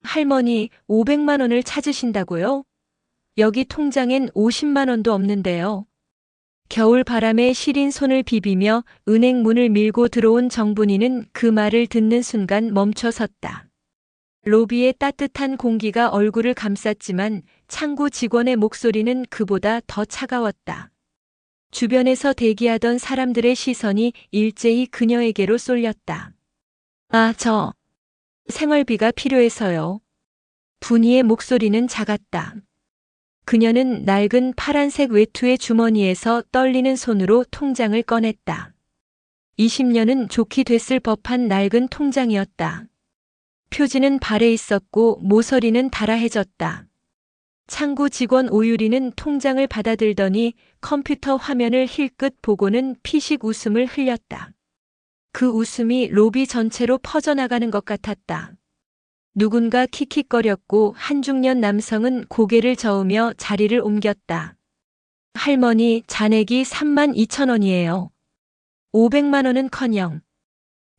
할머니, 500만 원을 찾으신다고요? 여기 통장엔 50만 원도 없는데요. 겨울 바람에 시린 손을 비비며 은행 문을 밀고 들어온 정분이는 그 말을 듣는 순간 멈춰 섰다. 로비의 따뜻한 공기가 얼굴을 감쌌지만 창구 직원의 목소리는 그보다 더 차가웠다. 주변에서 대기하던 사람들의 시선이 일제히 그녀에게로 쏠렸다. 아, 저 생활비가 필요해서요. 분이의 목소리는 작았다. 그녀는 낡은 파란색 외투의 주머니에서 떨리는 손으로 통장을 꺼냈다. 20년은 좋게 됐을 법한 낡은 통장이었다. 표지는 발에 있었고 모서리는 달아해졌다. 창구 직원 오유리는 통장을 받아들더니 컴퓨터 화면을 힐끗 보고는 피식 웃음을 흘렸다. 그 웃음이 로비 전체로 퍼져나가는 것 같았다. 누군가 킥킥거렸고 한중년 남성은 고개를 저으며 자리를 옮겼다. 할머니, 잔액이 3만 2천 원이에요. 500만 원은커녕.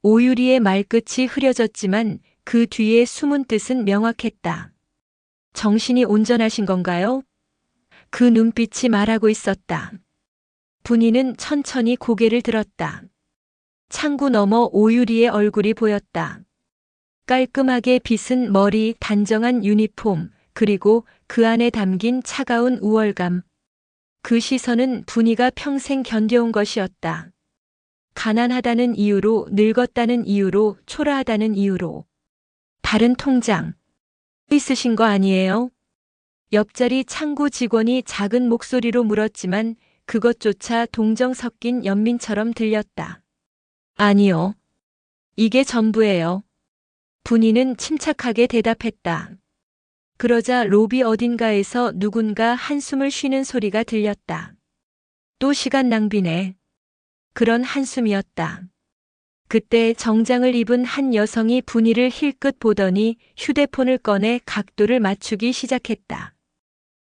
오유리의 말끝이 흐려졌지만 그 뒤에 숨은 뜻은 명확했다. 정신이 온전하신 건가요? 그 눈빛이 말하고 있었다. 분이는 천천히 고개를 들었다. 창구 너머 오유리의 얼굴이 보였다. 깔끔하게 빗은 머리, 단정한 유니폼, 그리고 그 안에 담긴 차가운 우월감. 그 시선은 분이가 평생 견뎌온 것이었다. 가난하다는 이유로, 늙었다는 이유로, 초라하다는 이유로. 다른 통장 있으신 거 아니에요? 옆자리 창구 직원이 작은 목소리로 물었지만 그것조차 동정 섞인 연민처럼 들렸다. 아니요. 이게 전부예요. 분이는 침착하게 대답했다. 그러자 로비 어딘가에서 누군가 한숨을 쉬는 소리가 들렸다. 또 시간 낭비네. 그런 한숨이었다. 그때 정장을 입은 한 여성이 분이를 힐끗 보더니 휴대폰을 꺼내 각도를 맞추기 시작했다.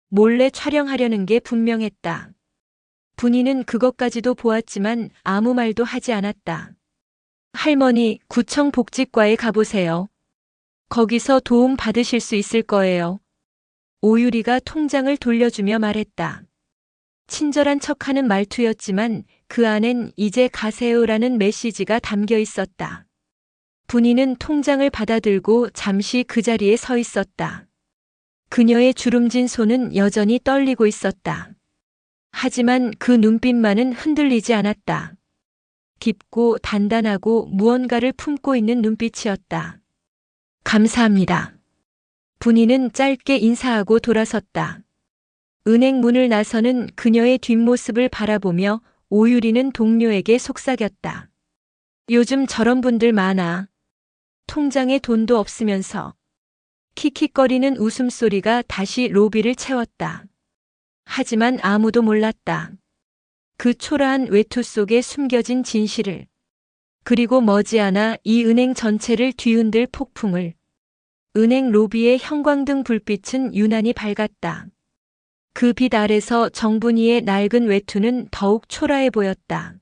몰래 촬영하려는 게 분명했다. 분이는 그것까지도 보았지만 아무 말도 하지 않았다. 할머니, 구청 복지과에 가보세요. 거기서 도움 받으실 수 있을 거예요. 오유리가 통장을 돌려주며 말했다. 친절한 척하는 말투였지만 그 안엔 이제 가세요라는 메시지가 담겨 있었다. 분이는 통장을 받아들고 잠시 그 자리에 서 있었다. 그녀의 주름진 손은 여전히 떨리고 있었다. 하지만 그 눈빛만은 흔들리지 않았다. 깊고 단단하고 무언가를 품고 있는 눈빛이었다. 감사합니다. 분이는 짧게 인사하고 돌아섰다. 은행 문을 나서는 그녀의 뒷모습을 바라보며 오유리는 동료에게 속삭였다. 요즘 저런 분들 많아. 통장에 돈도 없으면서. 킥킥거리는 웃음소리가 다시 로비를 채웠다. 하지만 아무도 몰랐다. 그 초라한 외투 속에 숨겨진 진실을. 그리고 머지않아 이 은행 전체를 뒤흔들 폭풍을. 은행 로비의 형광등 불빛은 유난히 밝았다. 그 빛 아래서 정분이의 낡은 외투는 더욱 초라해 보였다.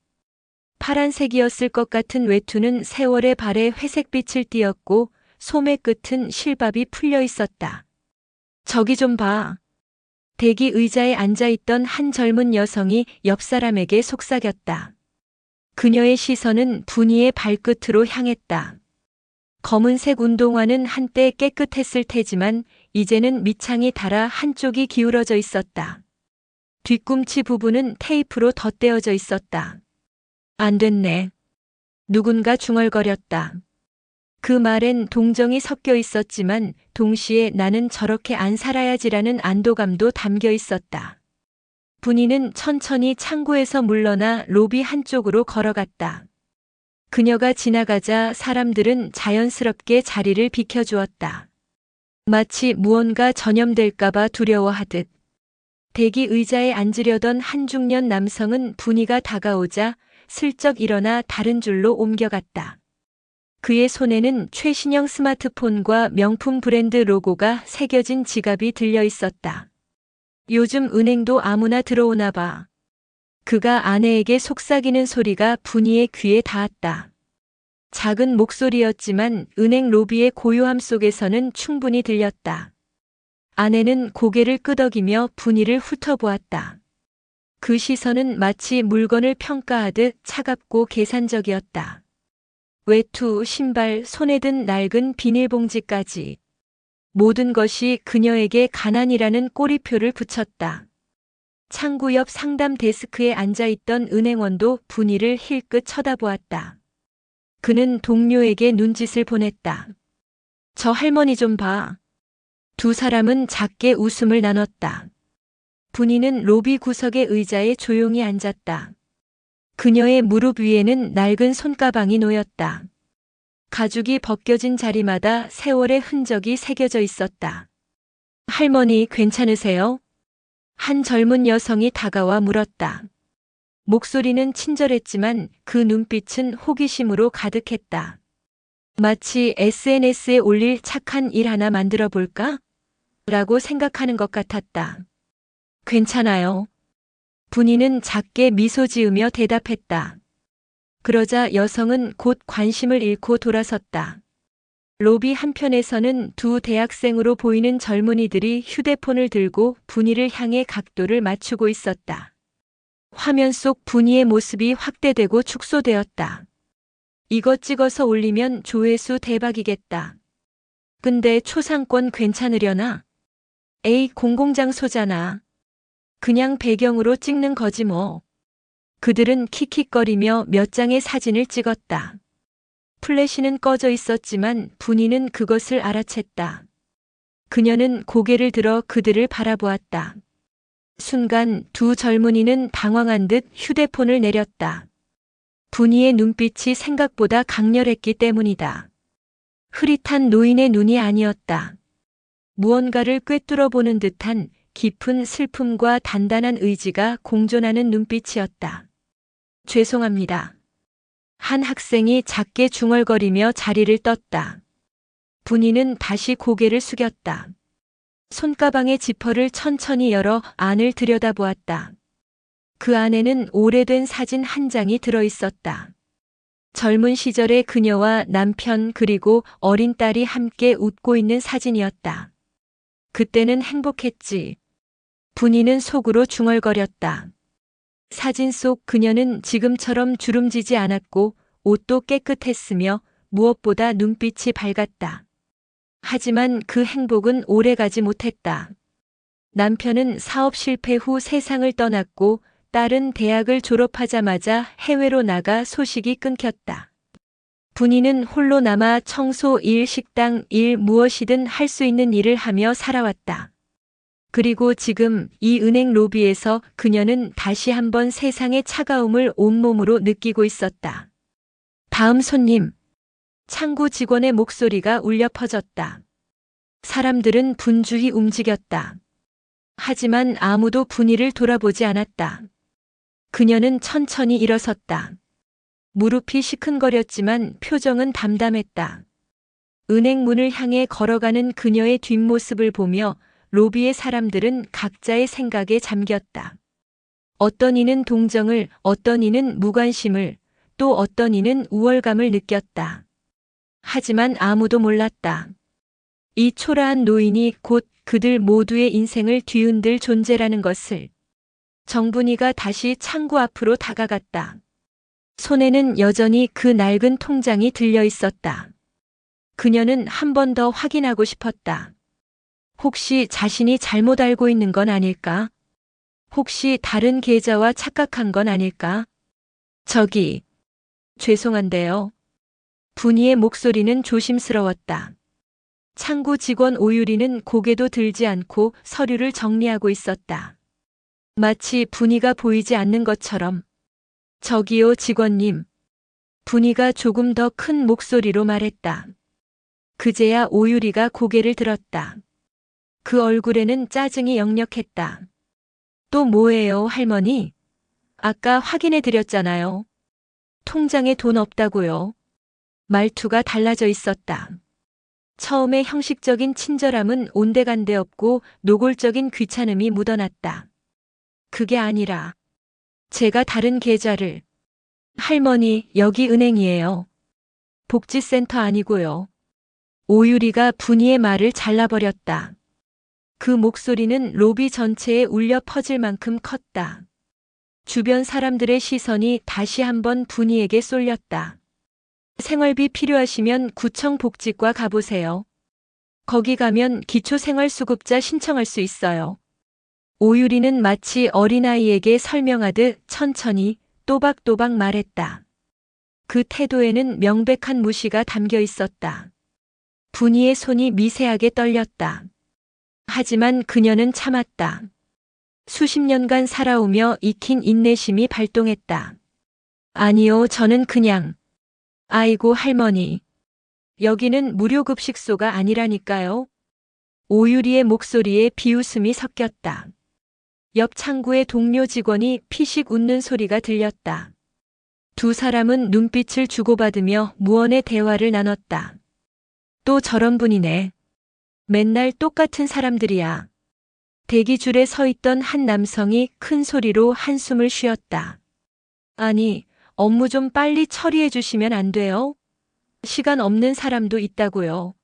파란색이었을 것 같은 외투는 세월의 발에 회색빛을 띠었고 소매 끝은 실밥이 풀려 있었다. 저기 좀 봐. 대기 의자에 앉아있던 한 젊은 여성이 옆 사람에게 속삭였다. 그녀의 시선은 분이의 발끝으로 향했다. 검은색 운동화는 한때 깨끗했을 테지만 이제는 밑창이 닳아 한쪽이 기울어져 있었다. 뒤꿈치 부분은 테이프로 덧대어져 있었다. 안 됐네. 누군가 중얼거렸다. 그 말엔 동정이 섞여 있었지만 동시에 나는 저렇게 안 살아야지라는 안도감도 담겨 있었다. 분이는 천천히 창구에서 물러나 로비 한쪽으로 걸어갔다. 그녀가 지나가자 사람들은 자연스럽게 자리를 비켜주었다. 마치 무언가 전염될까봐 두려워하듯. 대기 의자에 앉으려던 한중년 남성은 분이가 다가오자 슬쩍 일어나 다른 줄로 옮겨갔다. 그의 손에는 최신형 스마트폰과 명품 브랜드 로고가 새겨진 지갑이 들려 있었다. 요즘 은행도 아무나 들어오나 봐. 그가 아내에게 속삭이는 소리가 분이의 귀에 닿았다. 작은 목소리였지만 은행 로비의 고요함 속에서는 충분히 들렸다. 아내는 고개를 끄덕이며 분위를 훑어보았다. 그 시선은 마치 물건을 평가하듯 차갑고 계산적이었다. 외투, 신발, 손에 든 낡은 비닐봉지까지 모든 것이 그녀에게 가난이라는 꼬리표를 붙였다. 창구 옆 상담 데스크에 앉아있던 은행원도 분위를 힐끗 쳐다보았다. 그는 동료에게 눈짓을 보냈다. 저 할머니 좀 봐. 두 사람은 작게 웃음을 나눴다. 분이는 로비 구석의 의자에 조용히 앉았다. 그녀의 무릎 위에는 낡은 손가방이 놓였다. 가죽이 벗겨진 자리마다 세월의 흔적이 새겨져 있었다. 할머니 괜찮으세요? 한 젊은 여성이 다가와 물었다. 목소리는 친절했지만 그 눈빛은 호기심으로 가득했다. 마치 SNS에 올릴 착한 일 하나 만들어 볼까? 라고 생각하는 것 같았다. 괜찮아요. 분이는 작게 미소 지으며 대답했다. 그러자 여성은 곧 관심을 잃고 돌아섰다. 로비 한편에서는 두 대학생으로 보이는 젊은이들이 휴대폰을 들고 분이를 향해 각도를 맞추고 있었다. 화면 속 분이의 모습이 확대되고 축소되었다. 이거 찍어서 올리면 조회수 대박이겠다. 근데 초상권 괜찮으려나? 에이, 공공장소잖아. 그냥 배경으로 찍는 거지 뭐. 그들은 킥킥거리며 몇 장의 사진을 찍었다. 플래시는 꺼져 있었지만 분이는 그것을 알아챘다. 그녀는 고개를 들어 그들을 바라보았다. 순간 두 젊은이는 당황한 듯 휴대폰을 내렸다. 분이의 눈빛이 생각보다 강렬했기 때문이다. 흐릿한 노인의 눈이 아니었다. 무언가를 꿰뚫어 보는 듯한 깊은 슬픔과 단단한 의지가 공존하는 눈빛이었다. 죄송합니다. 한 학생이 작게 중얼거리며 자리를 떴다. 분이는 다시 고개를 숙였다. 손가방의 지퍼를 천천히 열어 안을 들여다보았다. 그 안에는 오래된 사진 한 장이 들어 있었다. 젊은 시절의 그녀와 남편 그리고 어린 딸이 함께 웃고 있는 사진이었다. 그때는 행복했지. 분이는 속으로 중얼거렸다. 사진 속 그녀는 지금처럼 주름지지 않았고 옷도 깨끗했으며 무엇보다 눈빛이 밝았다. 하지만 그 행복은 오래가지 못했다. 남편은 사업 실패 후 세상을 떠났고 딸은 대학을 졸업하자마자 해외로 나가 소식이 끊겼다. 분이는 홀로 남아 청소 일, 식당 일, 무엇이든 할 수 있는 일을 하며 살아왔다. 그리고 지금 이 은행 로비에서 그녀는 다시 한번 세상의 차가움을 온몸으로 느끼고 있었다. 다음 손님. 창구 직원의 목소리가 울려 퍼졌다. 사람들은 분주히 움직였다. 하지만 아무도 분이를 돌아보지 않았다. 그녀는 천천히 일어섰다. 무릎이 시큰거렸지만 표정은 담담했다. 은행 문을 향해 걸어가는 그녀의 뒷모습을 보며 로비의 사람들은 각자의 생각에 잠겼다. 어떤 이는 동정을, 어떤 이는 무관심을, 또 어떤 이는 우월감을 느꼈다. 하지만 아무도 몰랐다. 이 초라한 노인이 곧 그들 모두의 인생을 뒤흔들 존재라는 것을. 정분이가 다시 창구 앞으로 다가갔다. 손에는 여전히 그 낡은 통장이 들려 있었다. 그녀는 한 번 더 확인하고 싶었다. 혹시 자신이 잘못 알고 있는 건 아닐까? 혹시 다른 계좌와 착각한 건 아닐까? 저기, 죄송한데요. 분이의 목소리는 조심스러웠다. 창구 직원 오유리는 고개도 들지 않고 서류를 정리하고 있었다. 마치 분이가 보이지 않는 것처럼. 저기요 직원님. 분이가 조금 더 큰 목소리로 말했다. 그제야 오유리가 고개를 들었다. 그 얼굴에는 짜증이 역력했다. 또 뭐예요, 할머니? 아까 확인해 드렸잖아요. 통장에 돈 없다고요. 말투가 달라져 있었다. 처음에 형식적인 친절함은 온데간데 없고 노골적인 귀찮음이 묻어났다. 그게 아니라 제가 다른 계좌를. 할머니, 여기 은행이에요. 복지센터 아니고요. 오유리가 분이의 말을 잘라버렸다. 그 목소리는 로비 전체에 울려 퍼질 만큼 컸다. 주변 사람들의 시선이 다시 한번 분이에게 쏠렸다. 생활비 필요하시면 구청 복지과 가보세요. 거기 가면 기초생활수급자 신청할 수 있어요. 오유리는 마치 어린아이에게 설명하듯 천천히 또박또박 말했다. 그 태도에는 명백한 무시가 담겨 있었다. 분이의 손이 미세하게 떨렸다. 하지만 그녀는 참았다. 수십 년간 살아오며 익힌 인내심이 발동했다. 아니요, 저는 그냥. 아이고, 할머니. 여기는 무료급식소가 아니라니까요. 오유리의 목소리에 비웃음이 섞였다. 옆 창구의 동료 직원이 피식 웃는 소리가 들렸다. 두 사람은 눈빛을 주고받으며 무언의 대화를 나눴다. 또 저런 분이네. 맨날 똑같은 사람들이야. 대기줄에 서 있던 한 남성이 큰 소리로 한숨을 쉬었다. 아니, 업무 좀 빨리 처리해 주시면 안 돼요? 시간 없는 사람도 있다고요.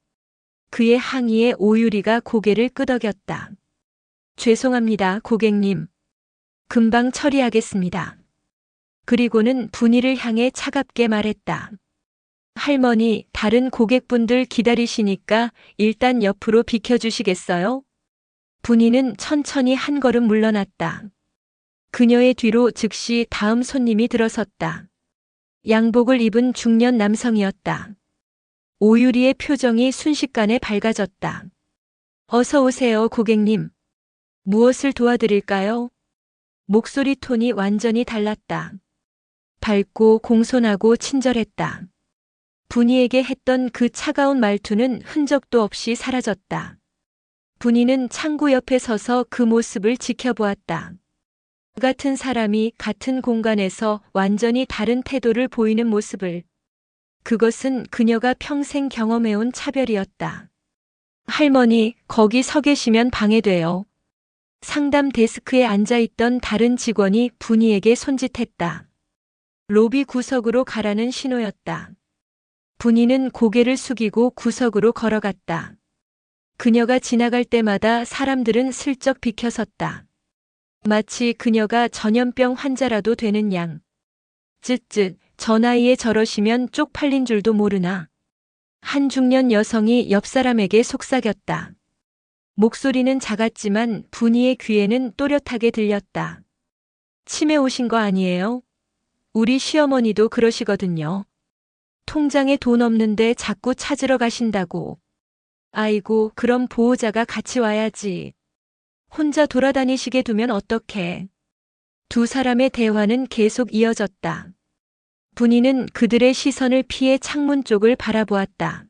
그의 항의에 오유리가 고개를 끄덕였다. 죄송합니다, 고객님. 금방 처리하겠습니다. 그리고는 분이를 향해 차갑게 말했다. 할머니, 다른 고객분들 기다리시니까 일단 옆으로 비켜주시겠어요? 분이는 천천히 한 걸음 물러났다. 그녀의 뒤로 즉시 다음 손님이 들어섰다. 양복을 입은 중년 남성이었다. 오유리의 표정이 순식간에 밝아졌다. 어서 오세요, 고객님. 무엇을 도와드릴까요? 목소리 톤이 완전히 달랐다. 밝고 공손하고 친절했다. 분이에게 했던 그 차가운 말투는 흔적도 없이 사라졌다. 분이는 창구 옆에 서서 그 모습을 지켜보았다. 같은 사람이 같은 공간에서 완전히 다른 태도를 보이는 모습을. 그것은 그녀가 평생 경험해온 차별이었다. 할머니, 거기 서 계시면 방해돼요. 상담 데스크에 앉아있던 다른 직원이 분이에게 손짓했다. 로비 구석으로 가라는 신호였다. 분이는 고개를 숙이고 구석으로 걸어갔다. 그녀가 지나갈 때마다 사람들은 슬쩍 비켜섰다. 마치 그녀가 전염병 환자라도 되는 양. 쯧쯧, 저 나이에 저러시면 쪽팔린 줄도 모르나. 한 중년 여성이 옆 사람에게 속삭였다. 목소리는 작았지만 분이의 귀에는 또렷하게 들렸다. 치매 오신 거 아니에요? 우리 시어머니도 그러시거든요. 통장에 돈 없는데 자꾸 찾으러 가신다고. 아이고, 그럼 보호자가 같이 와야지. 혼자 돌아다니시게 두면 어떡해. 두 사람의 대화는 계속 이어졌다. 분이는 그들의 시선을 피해 창문 쪽을 바라보았다.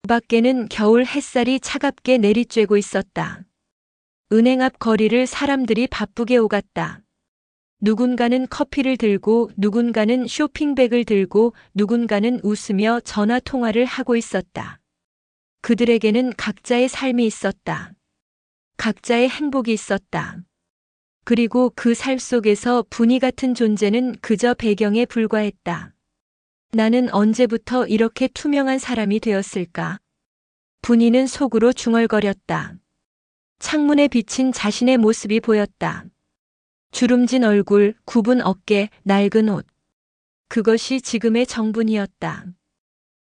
밖에는 겨울 햇살이 차갑게 내리쬐고 있었다. 은행 앞 거리를 사람들이 바쁘게 오갔다. 누군가는 커피를 들고 누군가는 쇼핑백을 들고 누군가는 웃으며 전화 통화를 하고 있었다. 그들에게는 각자의 삶이 있었다. 각자의 행복이 있었다. 그리고 그 삶 속에서 분이 같은 존재는 그저 배경에 불과했다. 나는 언제부터 이렇게 투명한 사람이 되었을까? 분이는 속으로 중얼거렸다. 창문에 비친 자신의 모습이 보였다. 주름진 얼굴, 굽은 어깨, 낡은 옷. 그것이 지금의 정분이었다.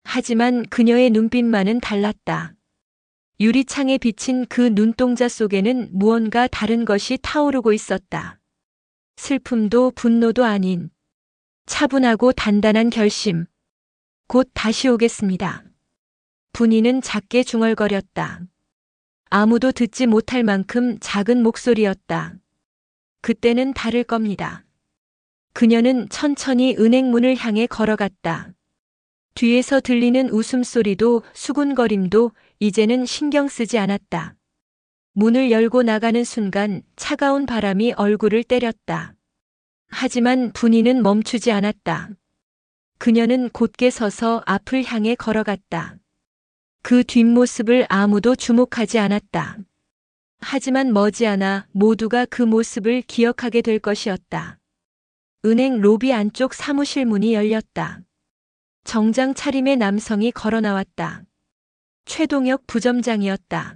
하지만 그녀의 눈빛만은 달랐다. 유리창에 비친 그 눈동자 속에는 무언가 다른 것이 타오르고 있었다. 슬픔도 분노도 아닌 차분하고 단단한 결심. 곧 다시 오겠습니다. 분이는 작게 중얼거렸다. 아무도 듣지 못할 만큼 작은 목소리였다. 그때는 다를 겁니다. 그녀는 천천히 은행 문을 향해 걸어갔다. 뒤에서 들리는 웃음소리도 수군거림도 이제는 신경 쓰지 않았다. 문을 열고 나가는 순간 차가운 바람이 얼굴을 때렸다. 하지만 분이는 멈추지 않았다. 그녀는 곧게 서서 앞을 향해 걸어갔다. 그 뒷모습을 아무도 주목하지 않았다. 하지만 머지않아 모두가 그 모습을 기억하게 될 것이었다. 은행 로비 안쪽 사무실 문이 열렸다. 정장 차림의 남성이 걸어 나왔다. 최동혁 부점장이었다.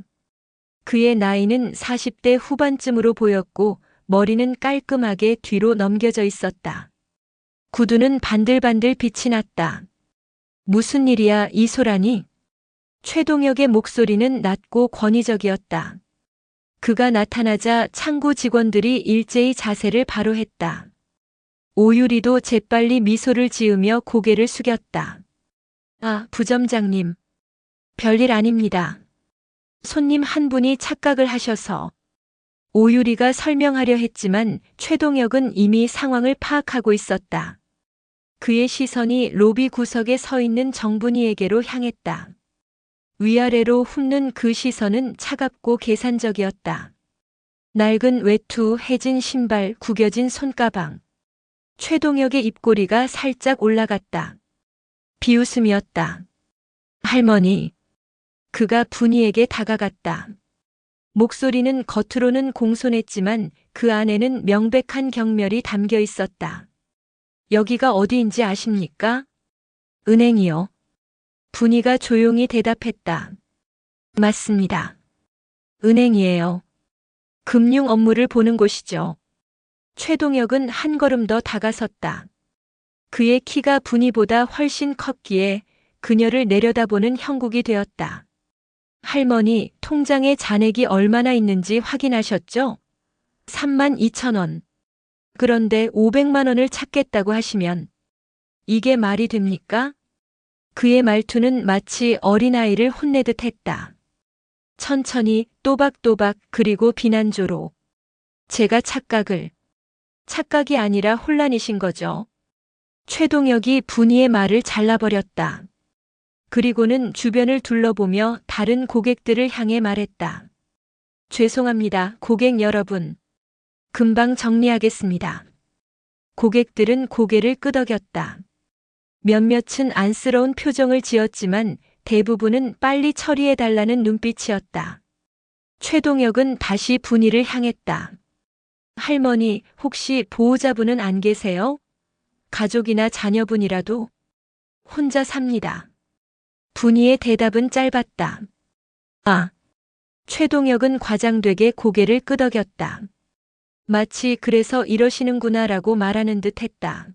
그의 나이는 40대 후반쯤으로 보였고 머리는 깔끔하게 뒤로 넘겨져 있었다. 구두는 반들반들 빛이 났다. 무슨 일이야, 이소라니? 최동혁의 목소리는 낮고 권위적이었다. 그가 나타나자 창구 직원들이 일제히 자세를 바로 했다. 오유리도 재빨리 미소를 지으며 고개를 숙였다. 아, 부점장님. 별일 아닙니다. 손님 한 분이 착각을 하셔서. 오유리가 설명하려 했지만 최동혁은 이미 상황을 파악하고 있었다. 그의 시선이 로비 구석에 서 있는 정분이에게로 향했다. 위아래로 훑는 그 시선은 차갑고 계산적이었다. 낡은 외투, 해진 신발, 구겨진 손가방. 최동혁의 입꼬리가 살짝 올라갔다. 비웃음이었다. 할머니. 그가 분이에게 다가갔다. 목소리는 겉으로는 공손했지만 그 안에는 명백한 경멸이 담겨 있었다. 여기가 어디인지 아십니까? 은행이요. 분이가 조용히 대답했다. 맞습니다. 은행이에요. 금융 업무를 보는 곳이죠. 최동혁은 한 걸음 더 다가섰다. 그의 키가 분이보다 훨씬 컸기에 그녀를 내려다보는 형국이 되었다. 할머니, 통장에 잔액이 얼마나 있는지 확인하셨죠? 32,000원. 그런데 500만 원을 찾겠다고 하시면 이게 말이 됩니까? 그의 말투는 마치 어린아이를 혼내듯 했다. 천천히 또박또박 그리고 비난조로. 제가 착각이 아니라 혼란이신 거죠. 최동혁이 분이의 말을 잘라버렸다. 그리고는 주변을 둘러보며 다른 고객들을 향해 말했다. 죄송합니다, 고객 여러분. 금방 정리하겠습니다. 고객들은 고개를 끄덕였다. 몇몇은 안쓰러운 표정을 지었지만 대부분은 빨리 처리해달라는 눈빛이었다. 최동혁은 다시 분이를 향했다. 할머니, 혹시 보호자분은 안 계세요? 가족이나 자녀분이라도? 혼자 삽니다. 분이의 대답은 짧았다. 아. 최동혁은 과장되게 고개를 끄덕였다. 마치 그래서 이러시는구나라고 말하는 듯 했다.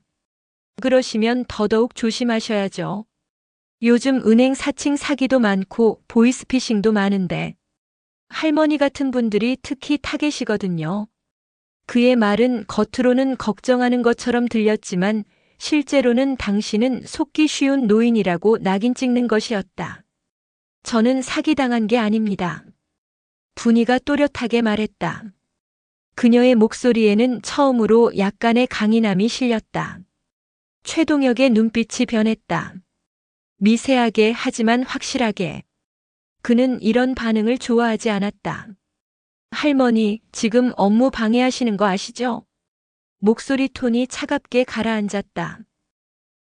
그러시면 더더욱 조심하셔야죠. 요즘 은행 사칭 사기도 많고 보이스피싱도 많은데 할머니 같은 분들이 특히 타겟이거든요. 그의 말은 겉으로는 걱정하는 것처럼 들렸지만 실제로는 당신은 속기 쉬운 노인이라고 낙인 찍는 것이었다. 저는 사기당한 게 아닙니다. 분이가 또렷하게 말했다. 그녀의 목소리에는 처음으로 약간의 강인함이 실렸다. 최동혁의 눈빛이 변했다. 미세하게 하지만 확실하게. 그는 이런 반응을 좋아하지 않았다. 할머니, 지금 업무 방해하시는 거 아시죠? 목소리 톤이 차갑게 가라앉았다.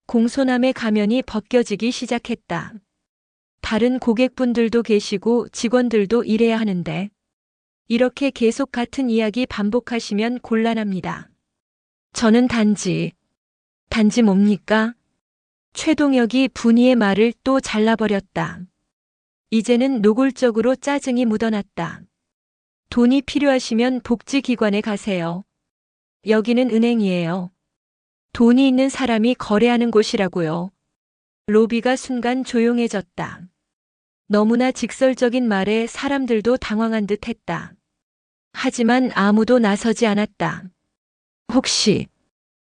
공손함의 가면이 벗겨지기 시작했다. 다른 고객분들도 계시고 직원들도 일해야 하는데 이렇게 계속 같은 이야기 반복하시면 곤란합니다. 저는 단지 뭡니까? 최동혁이 분이의 말을 또 잘라버렸다. 이제는 노골적으로 짜증이 묻어났다. 돈이 필요하시면 복지기관에 가세요. 여기는 은행이에요. 돈이 있는 사람이 거래하는 곳이라고요. 로비가 순간 조용해졌다. 너무나 직설적인 말에 사람들도 당황한 듯 했다. 하지만 아무도 나서지 않았다. 혹시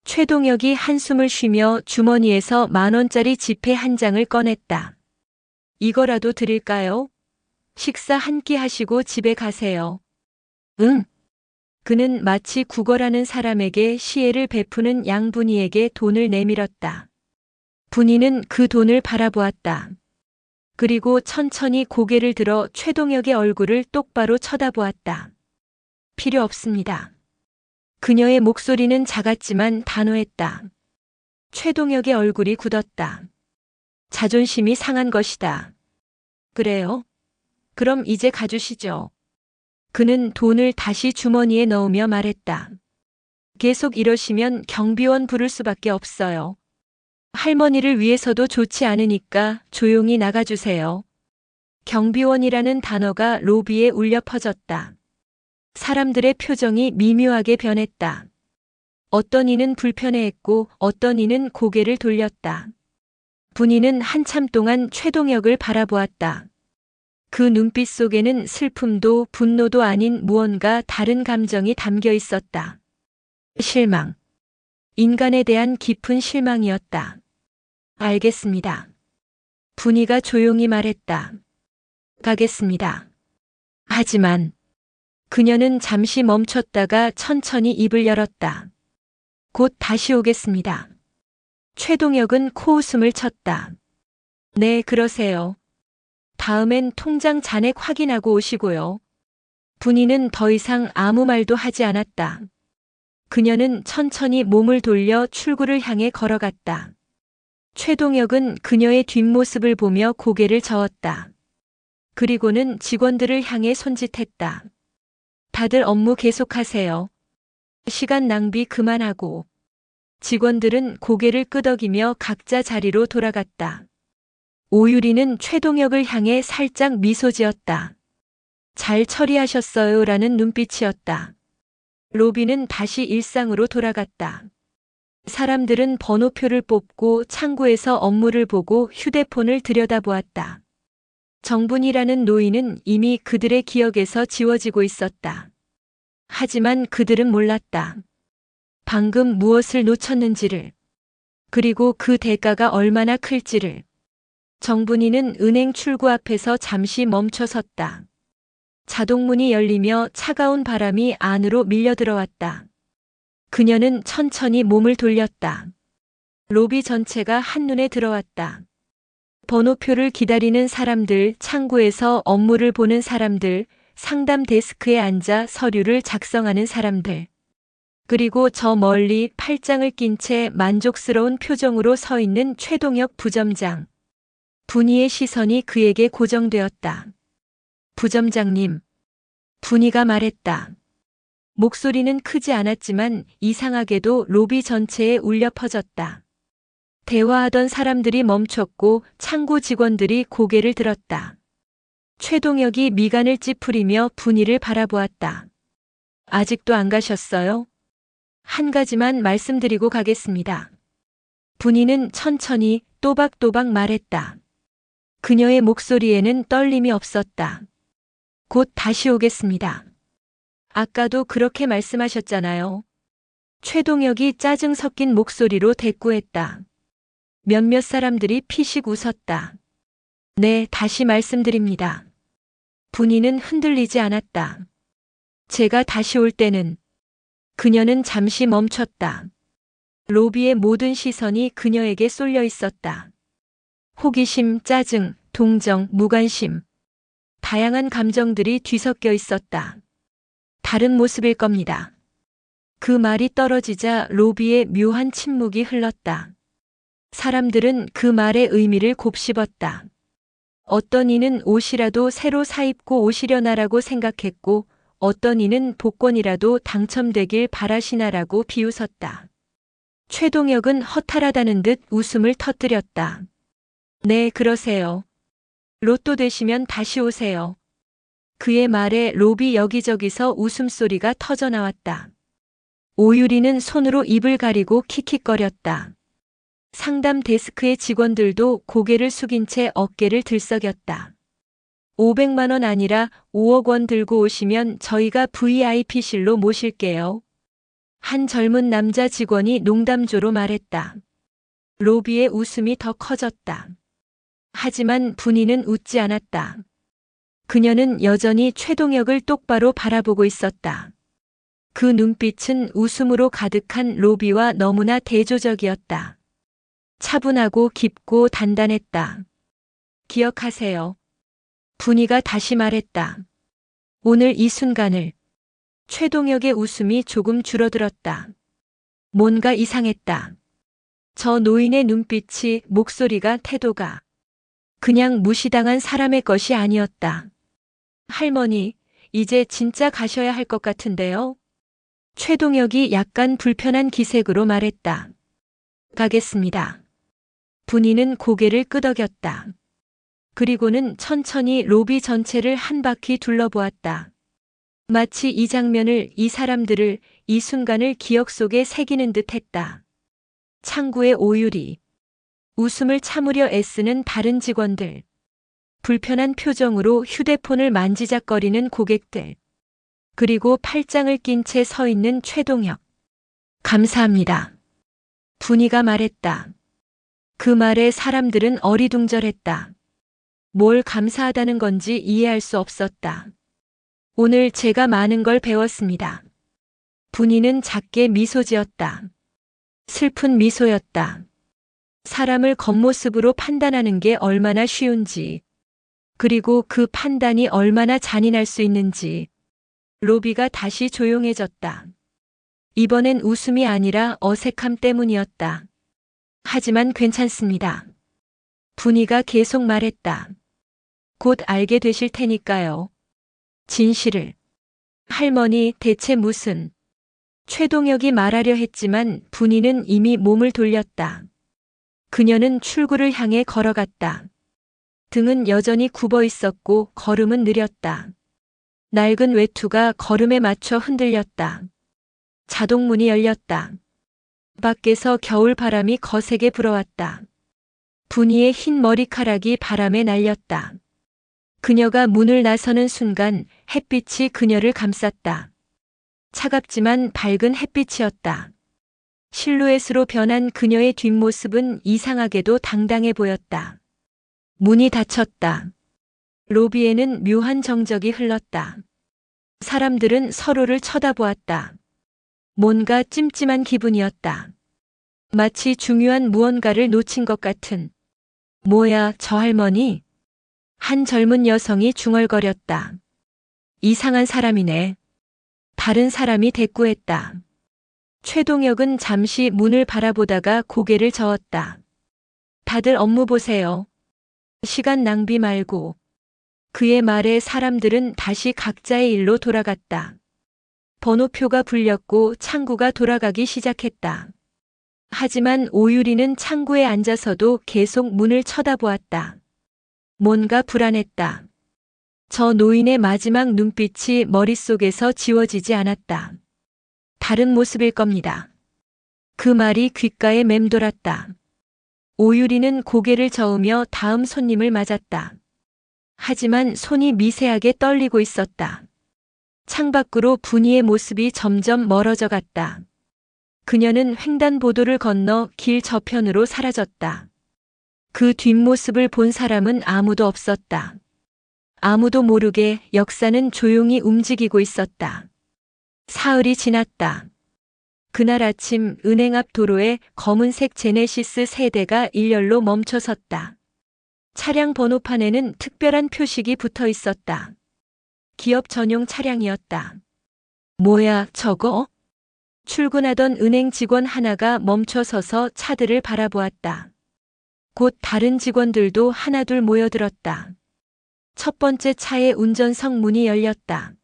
최동혁이 한숨을 쉬며 주머니에서 10,000원짜리 지폐 한 장을 꺼냈다. 이거라도 드릴까요? 식사 한 끼 하시고 집에 가세요. 응. 그는 마치 구걸하는 사람에게 시혜를 베푸는 양분이에게 돈을 내밀었다. 분이는 그 돈을 바라보았다. 그리고 천천히 고개를 들어 최동혁의 얼굴을 똑바로 쳐다보았다. 필요 없습니다. 그녀의 목소리는 작았지만 단호했다. 최동혁의 얼굴이 굳었다. 자존심이 상한 것이다. 그래요? 그럼 이제 가주시죠. 그는 돈을 다시 주머니에 넣으며 말했다. 계속 이러시면 경비원 부를 수밖에 없어요. 할머니를 위해서도 좋지 않으니까 조용히 나가주세요. 경비원이라는 단어가 로비에 울려 퍼졌다. 사람들의 표정이 미묘하게 변했다. 어떤 이는 불편해했고 어떤 이는 고개를 돌렸다. 분이는 한참 동안 최동혁을 바라보았다. 그 눈빛 속에는 슬픔도 분노도 아닌 무언가 다른 감정이 담겨 있었다. 실망. 인간에 대한 깊은 실망이었다. 알겠습니다. 분이가 조용히 말했다. 가겠습니다. 하지만 그녀는 잠시 멈췄다가 천천히 입을 열었다. 곧 다시 오겠습니다. 최동혁은 코웃음을 쳤다. 네, 그러세요. 다음엔 통장 잔액 확인하고 오시고요. 분이는 더 이상 아무 말도 하지 않았다. 그녀는 천천히 몸을 돌려 출구를 향해 걸어갔다. 최동혁은 그녀의 뒷모습을 보며 고개를 저었다. 그리고는 직원들을 향해 손짓했다. 다들 업무 계속하세요. 시간 낭비 그만하고. 직원들은 고개를 끄덕이며 각자 자리로 돌아갔다. 오유리는 최동혁을 향해 살짝 미소 지었다. 잘 처리하셨어요 라는 눈빛이었다. 로비는 다시 일상으로 돌아갔다. 사람들은 번호표를 뽑고 창구에서 업무를 보고 휴대폰을 들여다보았다. 정분이라는 노인은 이미 그들의 기억에서 지워지고 있었다. 하지만 그들은 몰랐다. 방금 무엇을 놓쳤는지를, 그리고 그 대가가 얼마나 클지를. 정분이는 은행 출구 앞에서 잠시 멈춰 섰다. 자동문이 열리며 차가운 바람이 안으로 밀려 들어왔다. 그녀는 천천히 몸을 돌렸다. 로비 전체가 한눈에 들어왔다. 번호표를 기다리는 사람들, 창구에서 업무를 보는 사람들, 상담 데스크에 앉아 서류를 작성하는 사람들. 그리고 저 멀리 팔짱을 낀 채 만족스러운 표정으로 서 있는 최동혁 부점장. 분이의 시선이 그에게 고정되었다. 부점장님. 분이가 말했다. 목소리는 크지 않았지만 이상하게도 로비 전체에 울려 퍼졌다. 대화하던 사람들이 멈췄고 창구 직원들이 고개를 들었다. 최동혁이 미간을 찌푸리며 분이를 바라보았다. 아직도 안 가셨어요? 한 가지만 말씀드리고 가겠습니다. 분이는 천천히 또박또박 말했다. 그녀의 목소리에는 떨림이 없었다. 곧 다시 오겠습니다. 아까도 그렇게 말씀하셨잖아요. 최동혁이 짜증 섞인 목소리로 대꾸했다. 몇몇 사람들이 피식 웃었다. 네, 다시 말씀드립니다. 분이는 흔들리지 않았다. 제가 다시 올 때는. 그녀는 잠시 멈췄다. 로비의 모든 시선이 그녀에게 쏠려 있었다. 호기심, 짜증, 동정, 무관심. 다양한 감정들이 뒤섞여 있었다. 다른 모습일 겁니다. 그 말이 떨어지자 로비에 묘한 침묵이 흘렀다. 사람들은 그 말의 의미를 곱씹었다. 어떤 이는 옷이라도 새로 사입고 오시려나라고 생각했고 어떤 이는 복권이라도 당첨되길 바라시나라고 비웃었다. 최동혁은 허탈하다는 듯 웃음을 터뜨렸다. 네, 그러세요. 로또 되시면 다시 오세요. 그의 말에 로비 여기저기서 웃음소리가 터져나왔다. 오유리는 손으로 입을 가리고 킥킥거렸다. 상담 데스크의 직원들도 고개를 숙인 채 어깨를 들썩였다. 500만 원 아니라 5억 원 들고 오시면 저희가 VIP실로 모실게요. 한 젊은 남자 직원이 농담조로 말했다. 로비의 웃음이 더 커졌다. 하지만 분이는 웃지 않았다. 그녀는 여전히 최동혁을 똑바로 바라보고 있었다. 그 눈빛은 웃음으로 가득한 로비와 너무나 대조적이었다. 차분하고 깊고 단단했다. 기억하세요. 분이가 다시 말했다. 오늘 이 순간을. 최동혁의 웃음이 조금 줄어들었다. 뭔가 이상했다. 저 노인의 눈빛이, 목소리가, 태도가 그냥 무시당한 사람의 것이 아니었다. 할머니, 이제 진짜 가셔야 할 것 같은데요? 최동혁이 약간 불편한 기색으로 말했다. 가겠습니다. 분이는 고개를 끄덕였다. 그리고는 천천히 로비 전체를 한 바퀴 둘러보았다. 마치 이 장면을, 이 사람들을, 이 순간을 기억 속에 새기는 듯 했다. 창구의 오유리. 웃음을 참으려 애쓰는 다른 직원들. 불편한 표정으로 휴대폰을 만지작거리는 고객들. 그리고 팔짱을 낀 채 서 있는 최동혁. 감사합니다. 분이가 말했다. 그 말에 사람들은 어리둥절했다. 뭘 감사하다는 건지 이해할 수 없었다. 오늘 제가 많은 걸 배웠습니다. 분이는 작게 미소 지었다. 슬픈 미소였다. 사람을 겉모습으로 판단하는 게 얼마나 쉬운지, 그리고 그 판단이 얼마나 잔인할 수 있는지. 로비가 다시 조용해졌다. 이번엔 웃음이 아니라 어색함 때문이었다. 하지만 괜찮습니다. 분이가 계속 말했다. 곧 알게 되실 테니까요. 진실을. 할머니, 대체 무슨? 최동혁이 말하려 했지만 분이는 이미 몸을 돌렸다. 그녀는 출구를 향해 걸어갔다. 등은 여전히 굽어 있었고 걸음은 느렸다. 낡은 외투가 걸음에 맞춰 흔들렸다. 자동문이 열렸다. 밖에서 겨울 바람이 거세게 불어왔다. 분이의 흰 머리카락이 바람에 날렸다. 그녀가 문을 나서는 순간 햇빛이 그녀를 감쌌다. 차갑지만 밝은 햇빛이었다. 실루엣으로 변한 그녀의 뒷모습은 이상하게도 당당해 보였다. 문이 닫혔다. 로비에는 묘한 정적이 흘렀다. 사람들은 서로를 쳐다보았다. 뭔가 찜찜한 기분이었다. 마치 중요한 무언가를 놓친 것 같은. 뭐야, 저 할머니? 한 젊은 여성이 중얼거렸다. 이상한 사람이네. 다른 사람이 대꾸했다. 최동혁은 잠시 문을 바라보다가 고개를 저었다. 다들 업무 보세요. 시간 낭비 말고. 그의 말에 사람들은 다시 각자의 일로 돌아갔다. 번호표가 불렸고 창구가 돌아가기 시작했다. 하지만 오유리는 창구에 앉아서도 계속 문을 쳐다보았다. 뭔가 불안했다. 저 노인의 마지막 눈빛이 머릿속에서 지워지지 않았다. 다른 모습일 겁니다. 그 말이 귓가에 맴돌았다. 오유리는 고개를 저으며 다음 손님을 맞았다. 하지만 손이 미세하게 떨리고 있었다. 창밖으로 분이의 모습이 점점 멀어져 갔다. 그녀는 횡단보도를 건너 길 저편으로 사라졌다. 그 뒷모습을 본 사람은 아무도 없었다. 아무도 모르게 역사는 조용히 움직이고 있었다. 사흘이 지났다. 그날 아침 은행 앞 도로에 검은색 제네시스 세대가 일렬로 멈춰 섰다. 차량 번호판에는 특별한 표식이 붙어 있었다. 기업 전용 차량이었다. 뭐야, 저거? 출근하던 은행 직원 하나가 멈춰 서서 차들을 바라보았다. 곧 다른 직원들도 하나둘 모여들었다. 첫 번째 차의 운전석 문이 열렸다.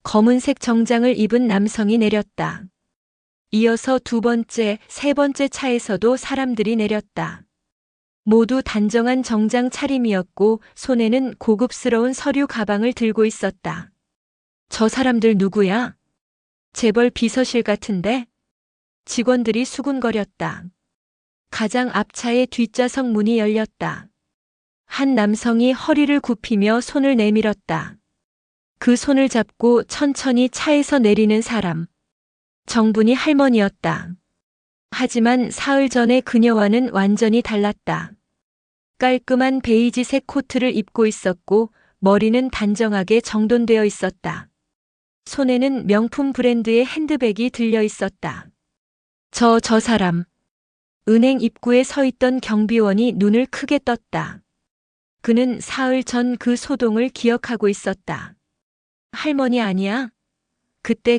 검은색 정장을 입은 남성이 내렸다. 이어서 두 번째, 세 번째 차에서도 사람들이 내렸다. 모두 단정한 정장 차림이었고 손에는 고급스러운 서류 가방을 들고 있었다. 저 사람들 누구야? 재벌 비서실 같은데? 직원들이 수군거렸다. 가장 앞차의 뒷좌석 문이 열렸다. 한 남성이 허리를 굽히며 손을 내밀었다. 그 손을 잡고 천천히 차에서 내리는 사람. 정분이 할머니였다. 하지만 사흘 전의 그녀와는 완전히 달랐다. 깔끔한 베이지색 코트를 입고 있었고 머리는 단정하게 정돈되어 있었다. 손에는 명품 브랜드의 핸드백이 들려 있었다. 저 사람. 은행 입구에 서 있던 경비원이 눈을 크게 떴다. 그는 사흘 전 그 소동을 기억하고 있었다. 할머니 아니야? 그때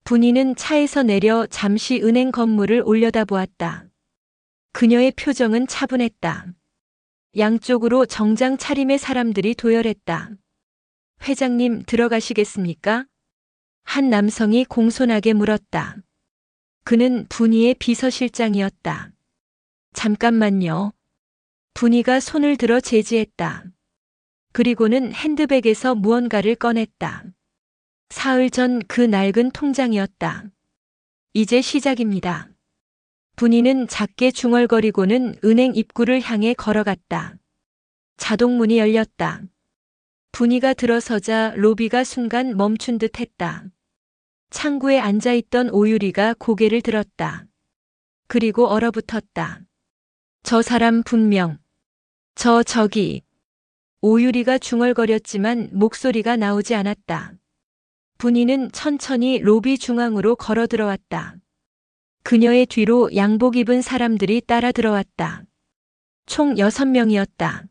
분이는 차에서 내려 잠시 은행 건물을 올려다보았다. 그녀의 표정은 차분했다. 양쪽으로 정장 차림의 사람들이 도열했다. 회장님 들어가시겠습니까? 한 남성이 공손하게 물었다. 그는 분이의 비서실장이었다. 잠깐만요. 분이가 손을 들어 제지했다. 그리고는 핸드백에서 무언가를 꺼냈다. 사흘 전 그 낡은 통장이었다. 이제 시작입니다. 분이는 작게 중얼거리고는 은행 입구를 향해 걸어갔다. 자동문이 열렸다. 분이가 들어서자 로비가 순간 멈춘 듯 했다. 창구에 앉아있던 오유리가 고개를 들었다. 그리고 얼어붙었다. 저 사람 분명. 저기. 오유리가 중얼거렸지만 목소리가 나오지 않았다. 분이는 천천히 로비 중앙으로 걸어 들어왔다. 그녀의 뒤로 양복 입은 사람들이 따라 들어왔다. 총 6명이었다.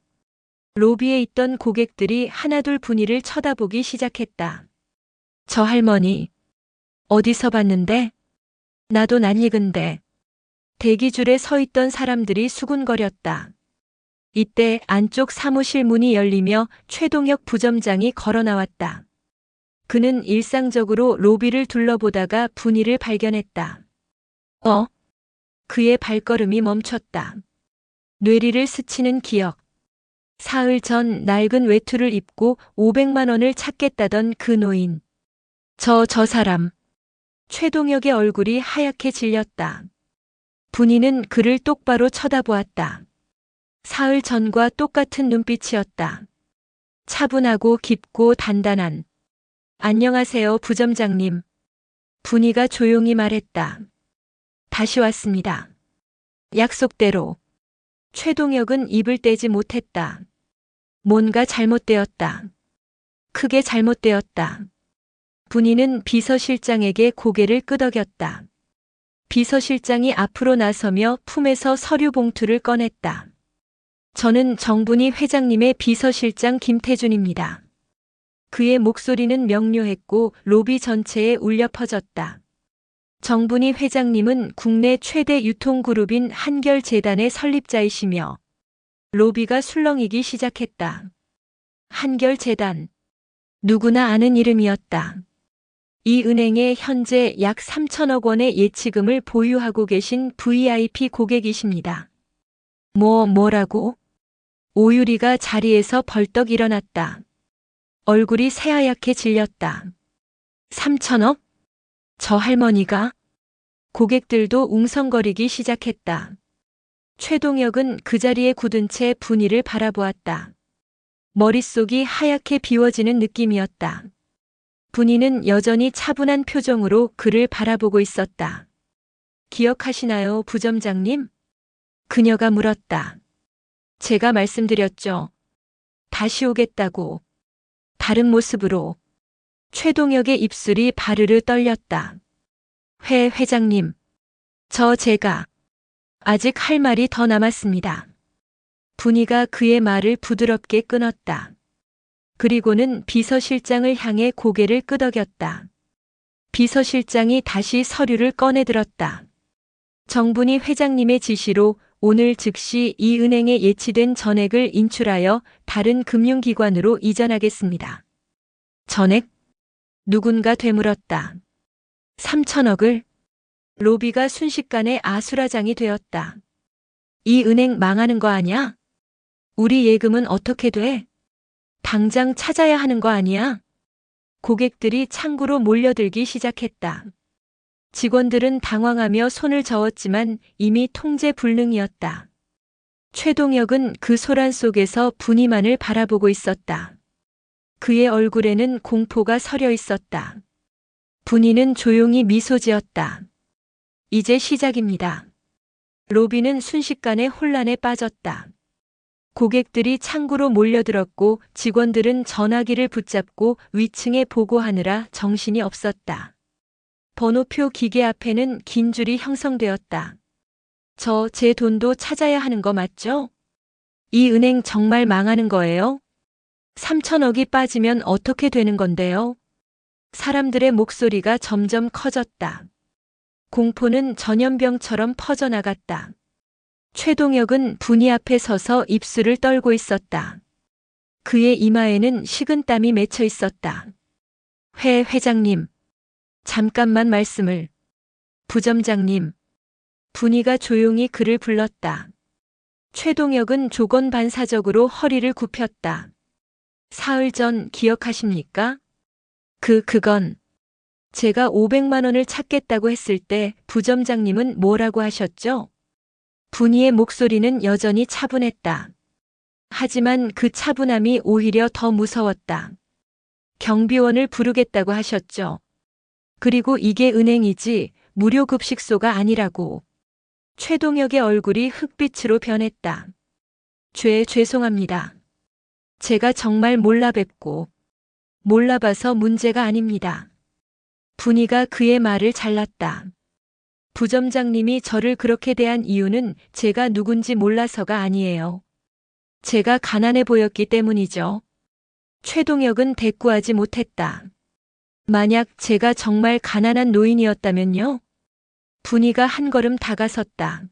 로비에 있던 고객들이 하나둘 분이를 쳐다보기 시작했다. 저 할머니. 어디서 봤는데? 나도 낯익은데. 대기줄에 서 있던 사람들이 수군거렸다. 이때 안쪽 사무실 문이 열리며 최동혁 부점장이 걸어 나왔다. 그는 일상적으로 로비를 둘러보다가 분이를 발견했다. 그의 발걸음이 멈췄다. 뇌리를 스치는 기억. 사흘 전 낡은 외투를 입고 500만 원을 찾겠다던 그 노인. 저 사람. 최동혁의 얼굴이 하얗게 질렸다. 분이는 그를 똑바로 쳐다보았다. 사흘 전과 똑같은 눈빛이었다. 차분하고 깊고 단단한. 안녕하세요, 부점장님. 분이가 조용히 말했다. 다시 왔습니다. 약속대로. 최동혁은 입을 떼지 못했다. 뭔가 잘못되었다. 크게 잘못되었다. 분이는 비서실장에게 고개를 끄덕였다. 비서실장이 앞으로 나서며 품에서 서류 봉투를 꺼냈다. 저는 정분이 회장님의 비서실장 김태준입니다. 그의 목소리는 명료했고 로비 전체에 울려 퍼졌다. 정분이 회장님은 국내 최대 유통그룹인 한결재단의 설립자이시며 로비가 술렁이기 시작했다. 한결재단. 누구나 아는 이름이었다. 이 은행에 현재 약 3천억 원의 예치금을 보유하고 계신 VIP 고객이십니다. 뭐라고? 오유리가 자리에서 벌떡 일어났다. 얼굴이 새하얗게 질렸다. 3천억? 저 할머니가? 고객들도 웅성거리기 시작했다. 최동혁은 그 자리에 굳은 채 분이를 바라보았다. 머릿속이 하얗게 비워지는 느낌이었다. 분이는 여전히 차분한 표정으로 그를 바라보고 있었다. 기억하시나요, 부점장님? 그녀가 물었다. 제가 말씀드렸죠. 다시 오겠다고. 다른 모습으로. 최동혁의 입술이 바르르 떨렸다. 회장님. 제가 아직 할 말이 더 남았습니다. 분이가 그의 말을 부드럽게 끊었다. 그리고는 비서실장을 향해 고개를 끄덕였다. 비서실장이 다시 서류를 꺼내들었다. 정분이 회장님의 지시로 오늘 즉시 이 은행에 예치된 전액을 인출하여 다른 금융기관으로 이전하겠습니다. 전액? 누군가 되물었다. 3천억을? 로비가 순식간에 아수라장이 되었다. 이 은행 망하는 거 아냐? 우리 예금은 어떻게 돼? 당장 찾아야 하는 거 아니야? 고객들이 창구로 몰려들기 시작했다. 직원들은 당황하며 손을 저었지만 이미 통제 불능이었다. 최동혁은 그 소란 속에서 분이만을 바라보고 있었다. 그의 얼굴에는 공포가 서려 있었다. 분이는 조용히 미소 지었다. 이제 시작입니다. 로비는 순식간에 혼란에 빠졌다. 고객들이 창구로 몰려들었고 직원들은 전화기를 붙잡고 위층에 보고하느라 정신이 없었다. 번호표 기계 앞에는 긴 줄이 형성되었다. 제 돈도 찾아야 하는 거 맞죠? 이 은행 정말 망하는 거예요? 3천억이 빠지면 어떻게 되는 건데요? 사람들의 목소리가 점점 커졌다. 공포는 전염병처럼 퍼져나갔다. 최동혁은 분이 앞에 서서 입술을 떨고 있었다. 그의 이마에는 식은땀이 맺혀 있었다. 회장님. 잠깐만 말씀을. 부점장님. 분이가 조용히 그를 불렀다. 최동혁은 조건반사적으로 허리를 굽혔다. 사흘 전 기억하십니까? 그건 제가 500만 원을 찾겠다고 했을 때 부점장님은 뭐라고 하셨죠? 분이의 목소리는 여전히 차분했다. 하지만 그 차분함이 오히려 더 무서웠다. 경비원을 부르겠다고 하셨죠. 그리고 이게 은행이지 무료급식소가 아니라고. 최동혁의 얼굴이 흑빛으로 변했다. 죄송합니다. 제가 정말 몰라뵙고 몰라봐서 문제가 아닙니다. 분이가 그의 말을 잘랐다. 부점장님이 저를 그렇게 대한 이유는 제가 누군지 몰라서가 아니에요. 제가 가난해 보였기 때문이죠. 최동혁은 대꾸하지 못했다. 만약 제가 정말 가난한 노인이었다면요? 분이가 한 걸음 다가섰다.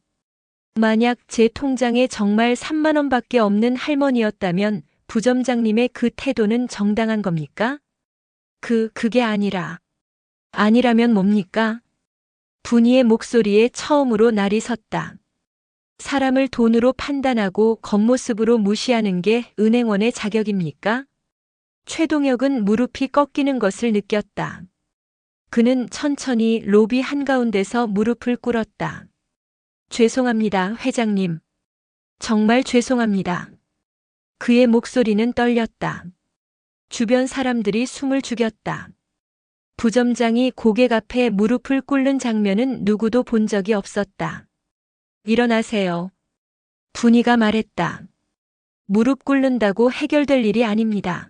만약 제 통장에 정말 3만 원밖에 없는 할머니였다면 부점장님의 그 태도는 정당한 겁니까? 그게 아니라면 뭡니까? 분이의 목소리에 처음으로 날이 섰다. 사람을 돈으로 판단하고 겉모습으로 무시하는 게 은행원의 자격입니까? 최동혁은 무릎이 꺾이는 것을 느꼈다. 그는 천천히 로비 한가운데서 무릎을 꿇었다. 죄송합니다, 회장님. 정말 죄송합니다. 그의 목소리는 떨렸다. 주변 사람들이 숨을 죽였다. 부점장이 고객 앞에 무릎을 꿇는 장면은 누구도 본 적이 없었다. 일어나세요. 분이가 말했다. 무릎 꿇는다고 해결될 일이 아닙니다.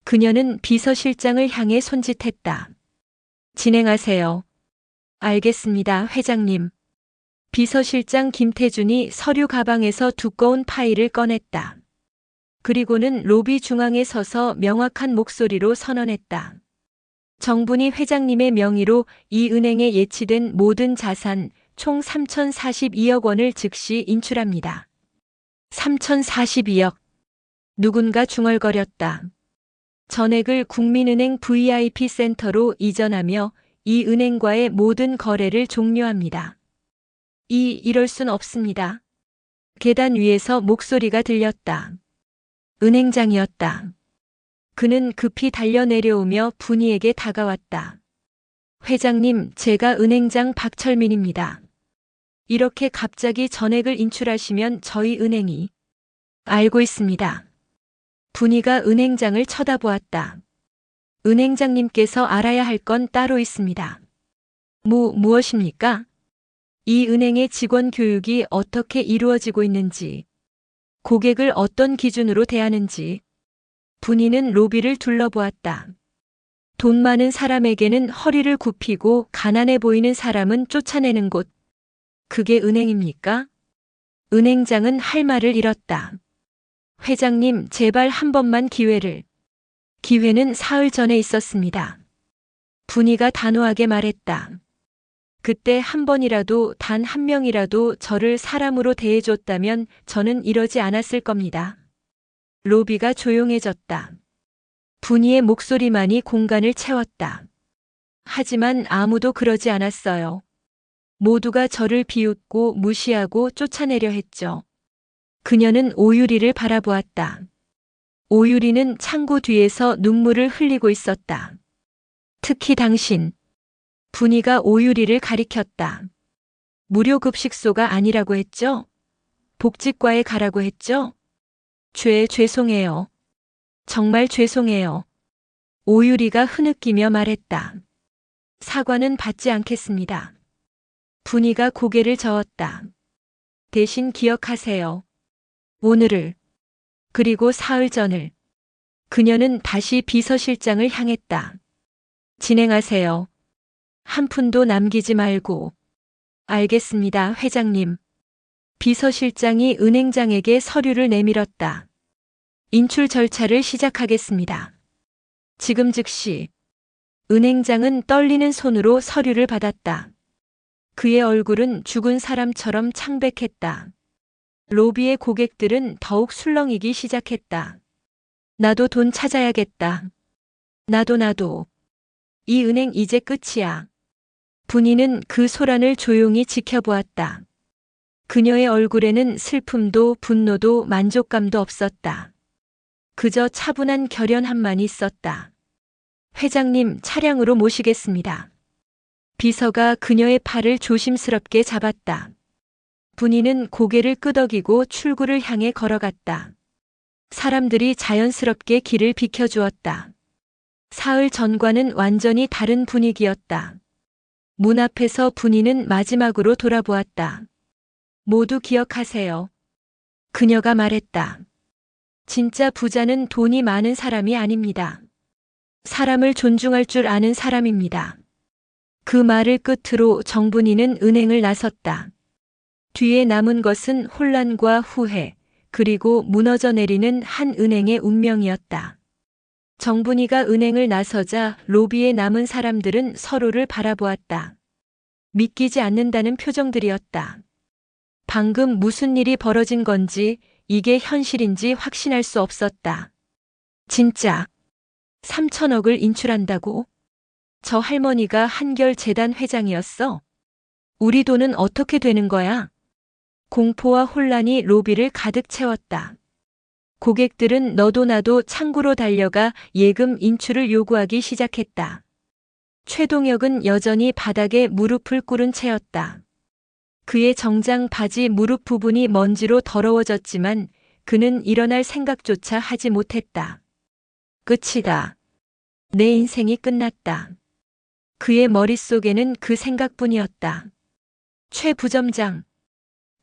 그녀는 비서실장을 향해 손짓했다. 진행하세요. 알겠습니다, 회장님. 비서실장 김태준이 서류 가방에서 두꺼운 파일을 꺼냈다. 그리고는 로비 중앙에 서서 명확한 목소리로 선언했다. 정분이 회장님의 명의로 이 은행에 예치된 모든 자산 총 3,042억 원을 즉시 인출합니다. 3,042억. 누군가 중얼거렸다. 전액을 국민은행 VIP 센터로 이전하며 이 은행과의 모든 거래를 종료합니다. 이럴 순 없습니다. 계단 위에서 목소리가 들렸다. 은행장이었다. 그는 급히 달려 내려오며 분이에게 다가왔다. 회장님, 제가 은행장 박철민입니다. 이렇게 갑자기 전액을 인출하시면 저희 은행이 알고 있습니다. 분이가 은행장을 쳐다보았다. 은행장님께서 알아야 할 건 따로 있습니다. 무엇입니까? 이 은행의 직원 교육이 어떻게 이루어지고 있는지, 고객을 어떤 기준으로 대하는지. 분이는 로비를 둘러보았다. 돈 많은 사람에게는 허리를 굽히고 가난해 보이는 사람은 쫓아내는 곳. 그게 은행입니까? 은행장은 할 말을 잃었다. 회장님, 제발 한 번만 기회를. 기회는 사흘 전에 있었습니다. 분이가 단호하게 말했다. 그때 한 번이라도 단 한 명이라도 저를 사람으로 대해줬다면 저는 이러지 않았을 겁니다. 로비가 조용해졌다. 분이의 목소리만이 공간을 채웠다. 하지만 아무도 그러지 않았어요. 모두가 저를 비웃고 무시하고 쫓아내려 했죠. 그녀는 오유리를 바라보았다. 오유리는 창고 뒤에서 눈물을 흘리고 있었다. 특히 당신. 분이가 오유리를 가리켰다. 무료급식소가 아니라고 했죠? 복지과에 가라고 했죠? 죄송해요. 정말 죄송해요. 오유리가 흐느끼며 말했다. 사과는 받지 않겠습니다. 분이가 고개를 저었다. 대신 기억하세요. 오늘을, 그리고 사흘 전을. 그녀는 다시 비서실장을 향했다. 진행하세요. 한 푼도 남기지 말고. 알겠습니다, 회장님. 비서실장이 은행장에게 서류를 내밀었다. 인출 절차를 시작하겠습니다. 지금 즉시. 은행장은 떨리는 손으로 서류를 받았다. 그의 얼굴은 죽은 사람처럼 창백했다. 로비의 고객들은 더욱 술렁이기 시작했다. 나도 돈 찾아야겠다. 나도. 이 은행 이제 끝이야. 분이는 그 소란을 조용히 지켜보았다. 그녀의 얼굴에는 슬픔도 분노도 만족감도 없었다. 그저 차분한 결연함만 있었다. 회장님, 차량으로 모시겠습니다. 비서가 그녀의 팔을 조심스럽게 잡았다. 분이는 고개를 끄덕이고 출구를 향해 걸어갔다. 사람들이 자연스럽게 길을 비켜주었다. 사흘 전과는 완전히 다른 분위기였다. 문 앞에서 분이는 마지막으로 돌아보았다. 모두 기억하세요. 그녀가 말했다. 진짜 부자는 돈이 많은 사람이 아닙니다. 사람을 존중할 줄 아는 사람입니다. 그 말을 끝으로 정분이는 은행을 나섰다. 뒤에 남은 것은 혼란과 후회, 그리고 무너져 내리는 한 은행의 운명이었다. 정분이가 은행을 나서자 로비에 남은 사람들은 서로를 바라보았다. 믿기지 않는다는 표정들이었다. 방금 무슨 일이 벌어진 건지, 이게 현실인지 확신할 수 없었다. 진짜 3천억을 인출한다고? 저 할머니가 한결재단 회장이었어? 우리 돈은 어떻게 되는 거야? 공포와 혼란이 로비를 가득 채웠다. 고객들은 너도 나도 창구로 달려가 예금 인출을 요구하기 시작했다. 최동혁은 여전히 바닥에 무릎을 꿇은 채였다. 그의 정장 바지 무릎 부분이 먼지로 더러워졌지만 그는 일어날 생각조차 하지 못했다. 끝이다. 내 인생이 끝났다. 그의 머릿속에는 그 생각뿐이었다. 최 부점장.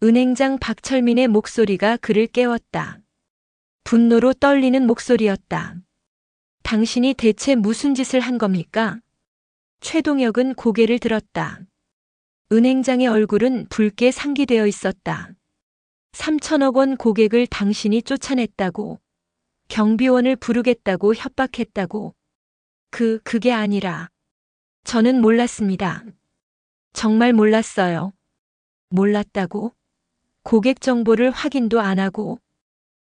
은행장 박철민의 목소리가 그를 깨웠다. 분노로 떨리는 목소리였다. 당신이 대체 무슨 짓을 한 겁니까? 최동혁은 고개를 들었다. 은행장의 얼굴은 붉게 상기되어 있었다. 3천억 원 고객을 당신이 쫓아냈다고, 경비원을 부르겠다고 협박했다고. 그게 아니라. 저는 몰랐습니다. 정말 몰랐어요. 몰랐다고? 고객 정보를 확인도 안 하고.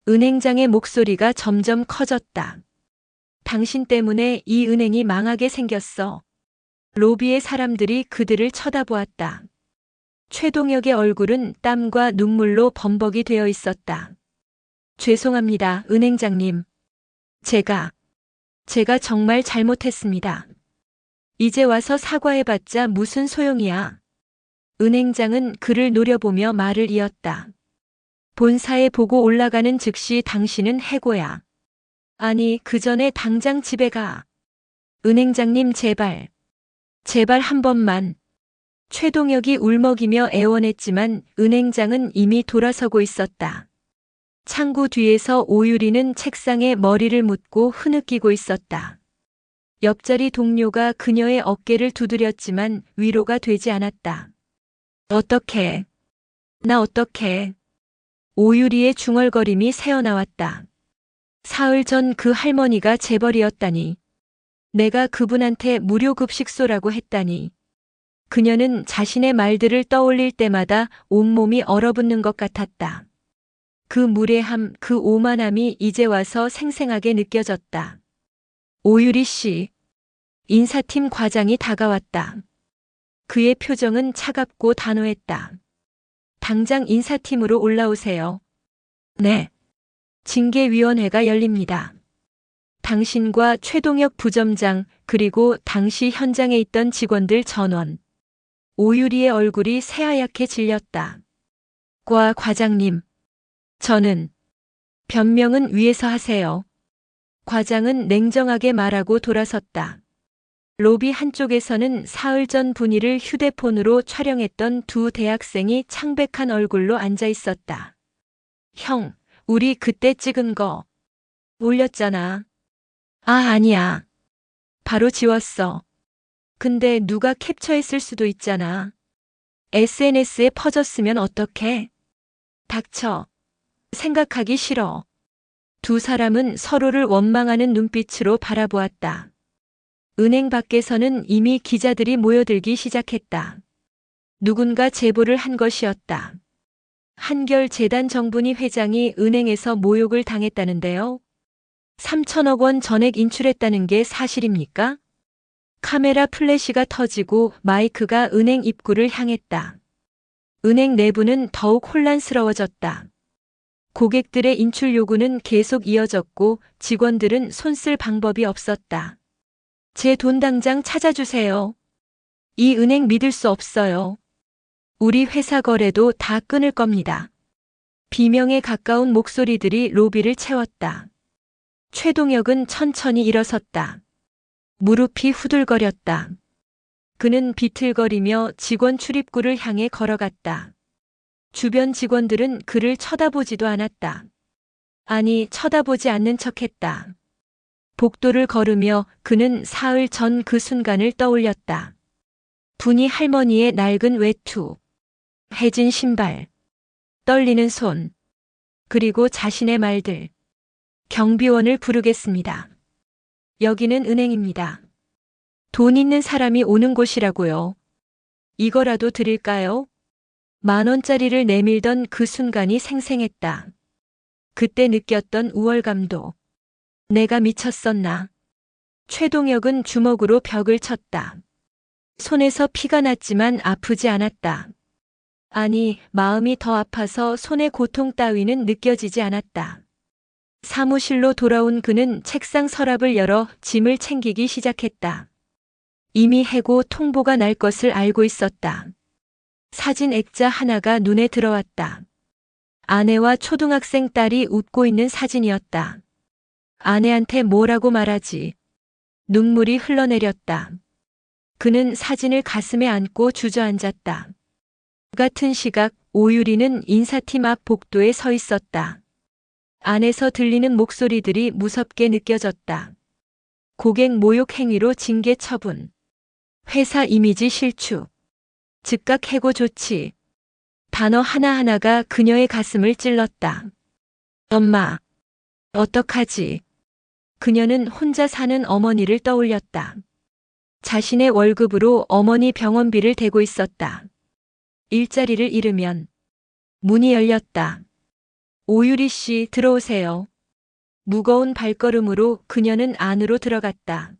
은행장의 목소리가 점점 커졌다. 당신 때문에 이 은행이 망하게 생겼어. 로비의 사람들이 그들을 쳐다보았다. 최동혁의 얼굴은 땀과 눈물로 범벅이 되어 있었다. 죄송합니다, 은행장님. 제가 정말 잘못했습니다. 이제 와서 사과해봤자 무슨 소용이야. 은행장은 그를 노려보며 말을 이었다. 본사에 보고 올라가는 즉시 당신은 해고야. 아니, 그 전에 당장 집에 가. 은행장님, 제발 한 번만. 최동혁이 울먹이며 애원했지만 은행장은 이미 돌아서고 있었다. 창구 뒤에서 오유리는 책상에 머리를 묻고 흐느끼고 있었다. 옆자리 동료가 그녀의 어깨를 두드렸지만 위로가 되지 않았다. 어떡해. 나 어떡해. 오유리의 중얼거림이 새어나왔다. 사흘 전 그 할머니가 재벌이었다니. 내가 그분한테 무료급식 쏘라고 했다니. 그녀는 자신의 말들을 떠올릴 때마다 온몸이 얼어붙는 것 같았다. 그 무례함, 그 오만함이 이제 와서 생생하게 느껴졌다. 오유리 씨. 인사팀 과장이 다가왔다. 그의 표정은 차갑고 단호했다. 당장 인사팀으로 올라오세요. 네. 징계위원회가 열립니다. 당신과 최동혁 부점장 그리고 당시 현장에 있던 직원들 전원. 오유리의 얼굴이 새하얗게 질렸다. 과장님. 저는. 변명은 위에서 하세요. 과장은 냉정하게 말하고 돌아섰다. 로비 한쪽에서는 사흘 전 분위를 휴대폰으로 촬영했던 두 대학생이 창백한 얼굴로 앉아 있었다. 형, 우리 그때 찍은 거 올렸잖아. 아니야. 바로 지웠어. 근데 누가 캡처했을 수도 있잖아. SNS에 퍼졌으면 어떡해? 닥쳐. 생각하기 싫어. 두 사람은 서로를 원망하는 눈빛으로 바라보았다. 은행 밖에서는 이미 기자들이 모여들기 시작했다. 누군가 제보를 한 것이었다. 한결재단 정분이 회장이 은행에서 모욕을 당했다는데요. 3천억 원 전액 인출했다는 게 사실입니까? 카메라 플래시가 터지고 마이크가 은행 입구를 향했다. 은행 내부는 더욱 혼란스러워졌다. 고객들의 인출 요구는 계속 이어졌고 직원들은 손 쓸 방법이 없었다. 제 돈 당장 찾아주세요. 이 은행 믿을 수 없어요. 우리 회사 거래도 다 끊을 겁니다. 비명에 가까운 목소리들이 로비를 채웠다. 최동혁은 천천히 일어섰다. 무릎이 후들거렸다. 그는 비틀거리며 직원 출입구를 향해 걸어갔다. 주변 직원들은 그를 쳐다보지도 않았다. 아니, 쳐다보지 않는 척했다. 복도를 걸으며 그는 사흘 전 그 순간을 떠올렸다. 분이 할머니의 낡은 외투, 해진 신발, 떨리는 손, 그리고 자신의 말들. 경비원을 부르겠습니다. 여기는 은행입니다. 돈 있는 사람이 오는 곳이라고요. 이거라도 드릴까요? 10,000원짜리를 내밀던 그 순간이 생생했다. 그때 느꼈던 우월감도. 내가 미쳤었나? 최동혁은 주먹으로 벽을 쳤다. 손에서 피가 났지만 아프지 않았다. 아니, 마음이 더 아파서 손의 고통 따위는 느껴지지 않았다. 사무실로 돌아온 그는 책상 서랍을 열어 짐을 챙기기 시작했다. 이미 해고 통보가 날 것을 알고 있었다. 사진 액자 하나가 눈에 들어왔다. 아내와 초등학생 딸이 웃고 있는 사진이었다. 아내한테 뭐라고 말하지? 눈물이 흘러내렸다. 그는 사진을 가슴에 안고 주저앉았다. 같은 시각 오유리는 인사팀 앞 복도에 서 있었다. 안에서 들리는 목소리들이 무섭게 느껴졌다. 고객 모욕 행위로 징계 처분. 회사 이미지 실추. 즉각 해고 조치. 단어 하나하나가 그녀의 가슴을 찔렀다. 엄마, 어떡하지? 그녀는 혼자 사는 어머니를 떠올렸다. 자신의 월급으로 어머니 병원비를 대고 있었다. 일자리를 잃으면. 문이 열렸다. 오유리 씨, 들어오세요. 무거운 발걸음으로 그녀는 안으로 들어갔다.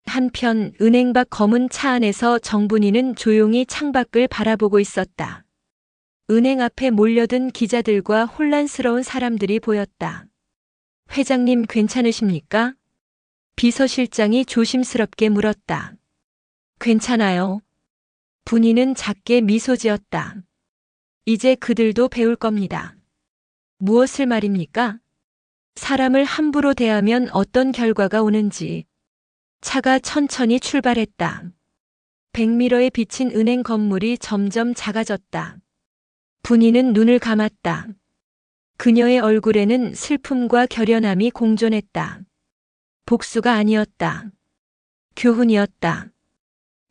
한편 은행 밖 검은 차 안에서 정분이는 조용히 창밖을 바라보고 있었다. 은행 앞에 몰려든 기자들과 혼란스러운 사람들이 보였다. 회장님 괜찮으십니까? 비서실장이 조심스럽게 물었다. 괜찮아요. 분이는 작게 미소 지었다. 이제 그들도 배울 겁니다. 무엇을 말입니까? 사람을 함부로 대하면 어떤 결과가 오는지. 차가 천천히 출발했다. 백미러에 비친 은행 건물이 점점 작아졌다. 분이는 눈을 감았다. 그녀의 얼굴에는 슬픔과 결연함이 공존했다. 복수가 아니었다. 교훈이었다.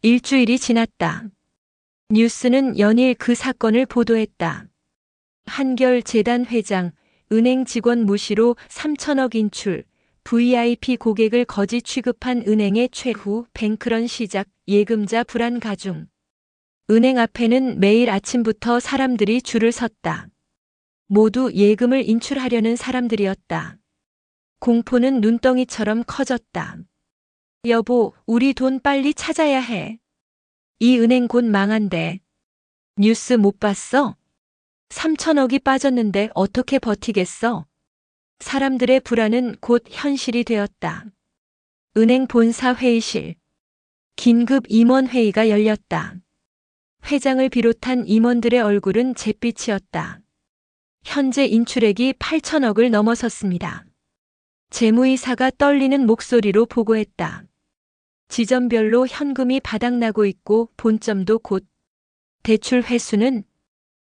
일주일이 지났다. 뉴스는 연일 그 사건을 보도했다. 한결재단 회장, 은행 직원 무시로 3천억 인출, VIP 고객을 거짓 취급한 은행의 최후 뱅크런 시작, 예금자 불안 가중. 은행 앞에는 매일 아침부터 사람들이 줄을 섰다. 모두 예금을 인출하려는 사람들이었다. 공포는 눈덩이처럼 커졌다. 여보, 우리 돈 빨리 찾아야 해. 이 은행 곧 망한대. 뉴스 못 봤어? 3천억이 빠졌는데 어떻게 버티겠어? 사람들의 불안은 곧 현실이 되었다. 은행 본사 회의실. 긴급 임원회의가 열렸다. 회장을 비롯한 임원들의 얼굴은 잿빛이었다. 현재 인출액이 8천억을 넘어섰습니다. 재무이사가 떨리는 목소리로 보고했다. 지점별로 현금이 바닥나고 있고 본점도 곧. 대출 회수는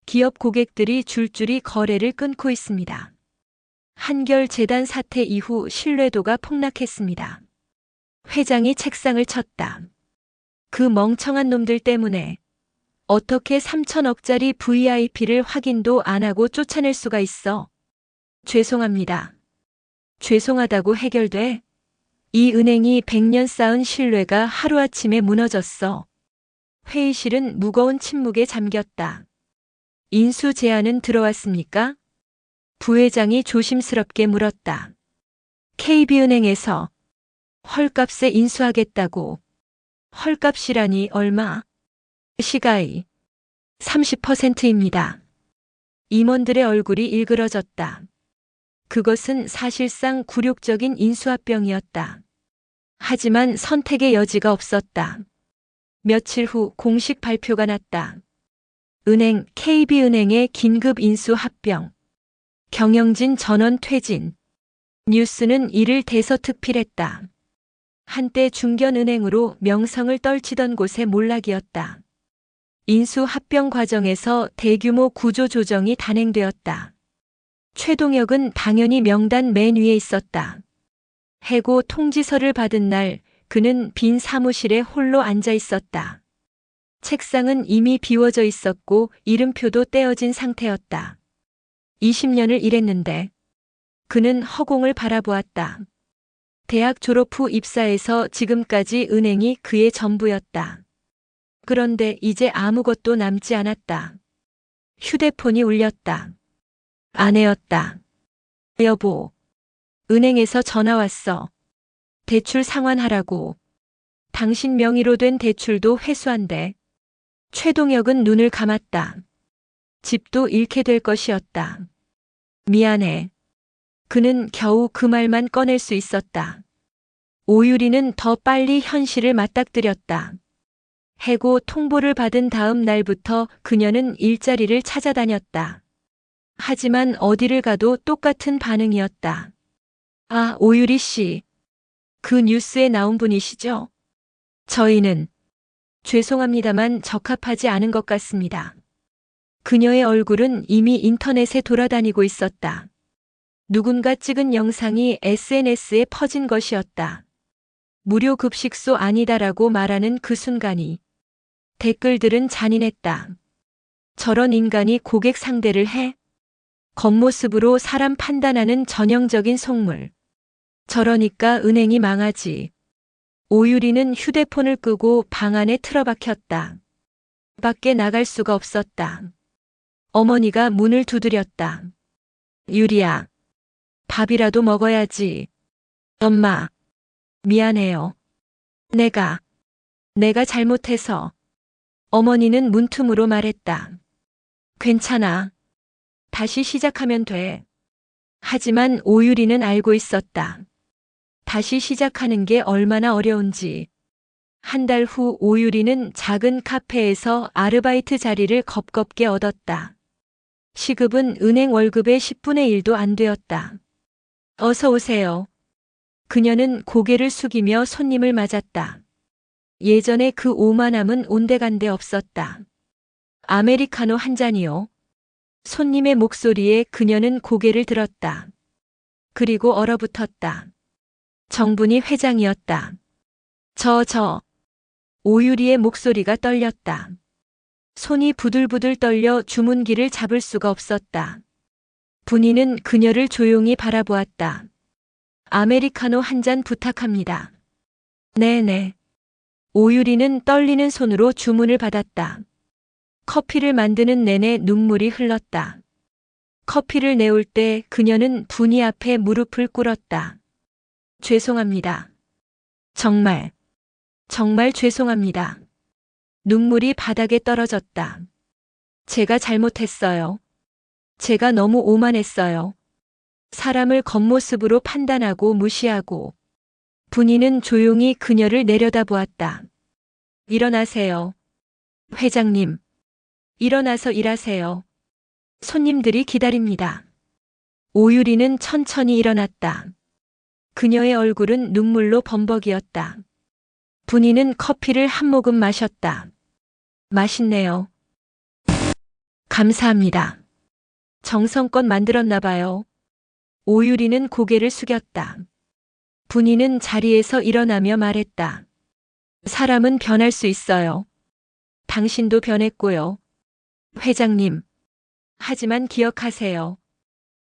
기업 고객들이 줄줄이 거래를 끊고 있습니다. 한결재단 사태 이후 신뢰도가 폭락했습니다. 회장이 책상을 쳤다. 그 멍청한 놈들 때문에 어떻게 3천억짜리 VIP를 확인도 안 하고 쫓아낼 수가 있어. 죄송합니다. 죄송하다고 해결돼? 이 은행이 100년 쌓은 신뢰가 하루아침에 무너졌어. 회의실은 무거운 침묵에 잠겼다. 인수 제안은 들어왔습니까? 부회장이 조심스럽게 물었다. KB은행에서 헐값에 인수하겠다고. 헐값이라니 얼마? 시가이 30%입니다. 임원들의 얼굴이 일그러졌다. 그것은 사실상 굴욕적인 인수합병이었다. 하지만 선택의 여지가 없었다. 며칠 후 공식 발표가 났다. 은행 KB은행의 긴급 인수 합병. 경영진 전원 퇴진. 뉴스는 이를 대서특필했다. 한때 중견은행으로 명성을 떨치던 곳의 몰락이었다. 인수 합병 과정에서 대규모 구조 조정이 단행되었다. 최동혁은 당연히 명단 맨 위에 있었다. 해고 통지서를 받은 날 그는 빈 사무실에 홀로 앉아 있었다. 책상은 이미 비워져 있었고 이름표도 떼어진 상태였다. 20년을 일했는데 그는 허공을 바라보았다. 대학 졸업 후 입사해서 지금까지 은행이 그의 전부였다. 그런데 이제 아무것도 남지 않았다. 휴대폰이 울렸다. 아내였다. 여보, 은행에서 전화 왔어. 대출 상환하라고. 당신 명의로 된 대출도 회수한대. 최동혁은 눈을 감았다. 집도 잃게 될 것이었다. 미안해. 그는 겨우 그 말만 꺼낼 수 있었다. 오유리는 더 빨리 현실을 맞닥뜨렸다. 해고 통보를 받은 다음 날부터 그녀는 일자리를 찾아다녔다. 하지만 어디를 가도 똑같은 반응이었다. 아, 오유리 씨. 그 뉴스에 나온 분이시죠? 저희는 죄송합니다만 적합하지 않은 것 같습니다. 그녀의 얼굴은 이미 인터넷에 돌아다니고 있었다. 누군가 찍은 영상이 SNS에 퍼진 것이었다. 무료 급식소 아니다라고 말하는 그 순간이. 댓글들은 잔인했다. 저런 인간이 고객 상대를 해? 겉모습으로 사람 판단하는 전형적인 속물. 저러니까 은행이 망하지. 오유리는 휴대폰을 끄고 방 안에 틀어박혔다. 밖에 나갈 수가 없었다. 어머니가 문을 두드렸다. 유리야, 밥이라도 먹어야지. 엄마, 미안해요. 내가 잘못해서. 어머니는 문틈으로 말했다. 괜찮아. 다시 시작하면 돼. 하지만 오유리는 알고 있었다. 다시 시작하는 게 얼마나 어려운지. 한 달 후 오유리는 작은 카페에서 아르바이트 자리를 겁겁게 얻었다. 시급은 은행 월급의 10분의 1도 안 되었다. 어서 오세요. 그녀는 고개를 숙이며 손님을 맞았다. 예전에 그 오만함은 온데간데 없었다. 아메리카노 한 잔이요. 손님의 목소리에 그녀는 고개를 들었다. 그리고 얼어붙었다. 정분이 회장이었다. 오유리의 목소리가 떨렸다. 손이 부들부들 떨려 주문기를 잡을 수가 없었다. 분이는 그녀를 조용히 바라보았다. 아메리카노 한 잔 부탁합니다. 네네. 오유리는 떨리는 손으로 주문을 받았다. 커피를 만드는 내내 눈물이 흘렀다. 커피를 내올 때 그녀는 분이 앞에 무릎을 꿇었다. 죄송합니다. 정말 죄송합니다. 눈물이 바닥에 떨어졌다. 제가 잘못했어요. 제가 너무 오만했어요. 사람을 겉모습으로 판단하고 무시하고. 분이는 조용히 그녀를 내려다보았다. 일어나세요. 회장님. 일어나서 일하세요. 손님들이 기다립니다. 오유리는 천천히 일어났다. 그녀의 얼굴은 눈물로 범벅이었다. 분이는 커피를 한 모금 마셨다. 맛있네요. 감사합니다. 정성껏 만들었나 봐요. 오유리는 고개를 숙였다. 분이는 자리에서 일어나며 말했다. 사람은 변할 수 있어요. 당신도 변했고요. 회장님. 하지만 기억하세요.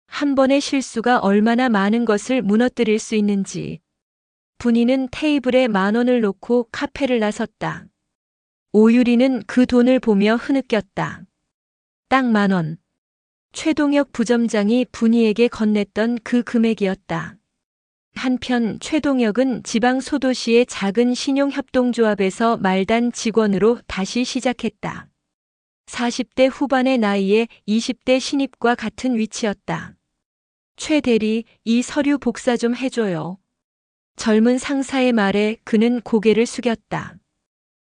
한 번의 실수가 얼마나 많은 것을 무너뜨릴 수 있는지. 분이는 테이블에 10,000원을 놓고 카페를 나섰다. 오유리는 그 돈을 보며 흐느꼈다. 딱 10,000원. 최동혁 부점장이 분이에게 건넸던 그 금액이었다. 한편 최동혁은 지방 소도시의 작은 신용협동조합에서 말단 직원으로 다시 시작했다. 40대 후반의 나이에 20대 신입과 같은 위치였다. 최 대리, 이 서류 복사 좀 해줘요. 젊은 상사의 말에 그는 고개를 숙였다.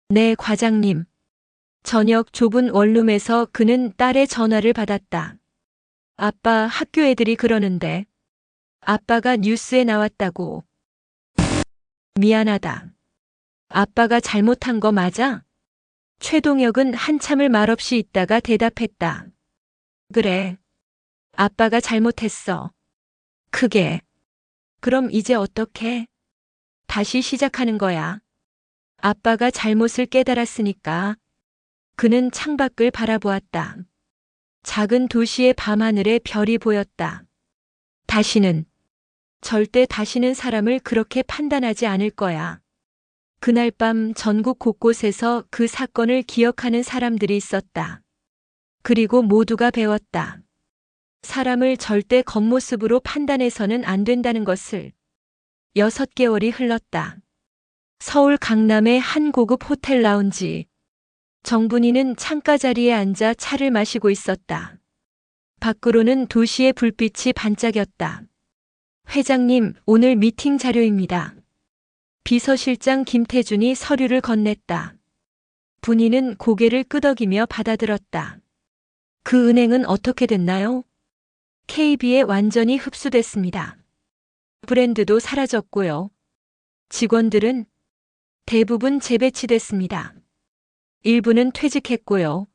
네, 과장님. 저녁 좁은 원룸에서 그는 딸의 전화를 받았다. 아빠, 학교 애들이 그러는데. 아빠가 뉴스에 나왔다고. 미안하다. 아빠가 잘못한 거 맞아? 최동혁은 한참을 말없이 있다가 대답했다. 그래. 아빠가 잘못했어. 크게. 그럼 이제 어떡해? 다시 시작하는 거야. 아빠가 잘못을 깨달았으니까. 그는 창밖을 바라보았다. 작은 도시의 밤하늘에 별이 보였다. 절대 다시는 사람을 그렇게 판단하지 않을 거야. 그날 밤 전국 곳곳에서 그 사건을 기억하는 사람들이 있었다. 그리고 모두가 배웠다. 사람을 절대 겉모습으로 판단해서는 안 된다는 것을. 6개월이 흘렀다. 서울 강남의 한 고급 호텔 라운지. 정분이는 창가 자리에 앉아 차를 마시고 있었다. 밖으로는 도시의 불빛이 반짝였다. 회장님, 오늘 미팅 자료입니다. 비서실장 김태준이 서류를 건넸다. 분이는 고개를 끄덕이며 받아들었다. 그 은행은 어떻게 됐나요? KB에 완전히 흡수됐습니다. 브랜드도 사라졌고요. 직원들은 대부분 재배치됐습니다. 일부는 퇴직했고요.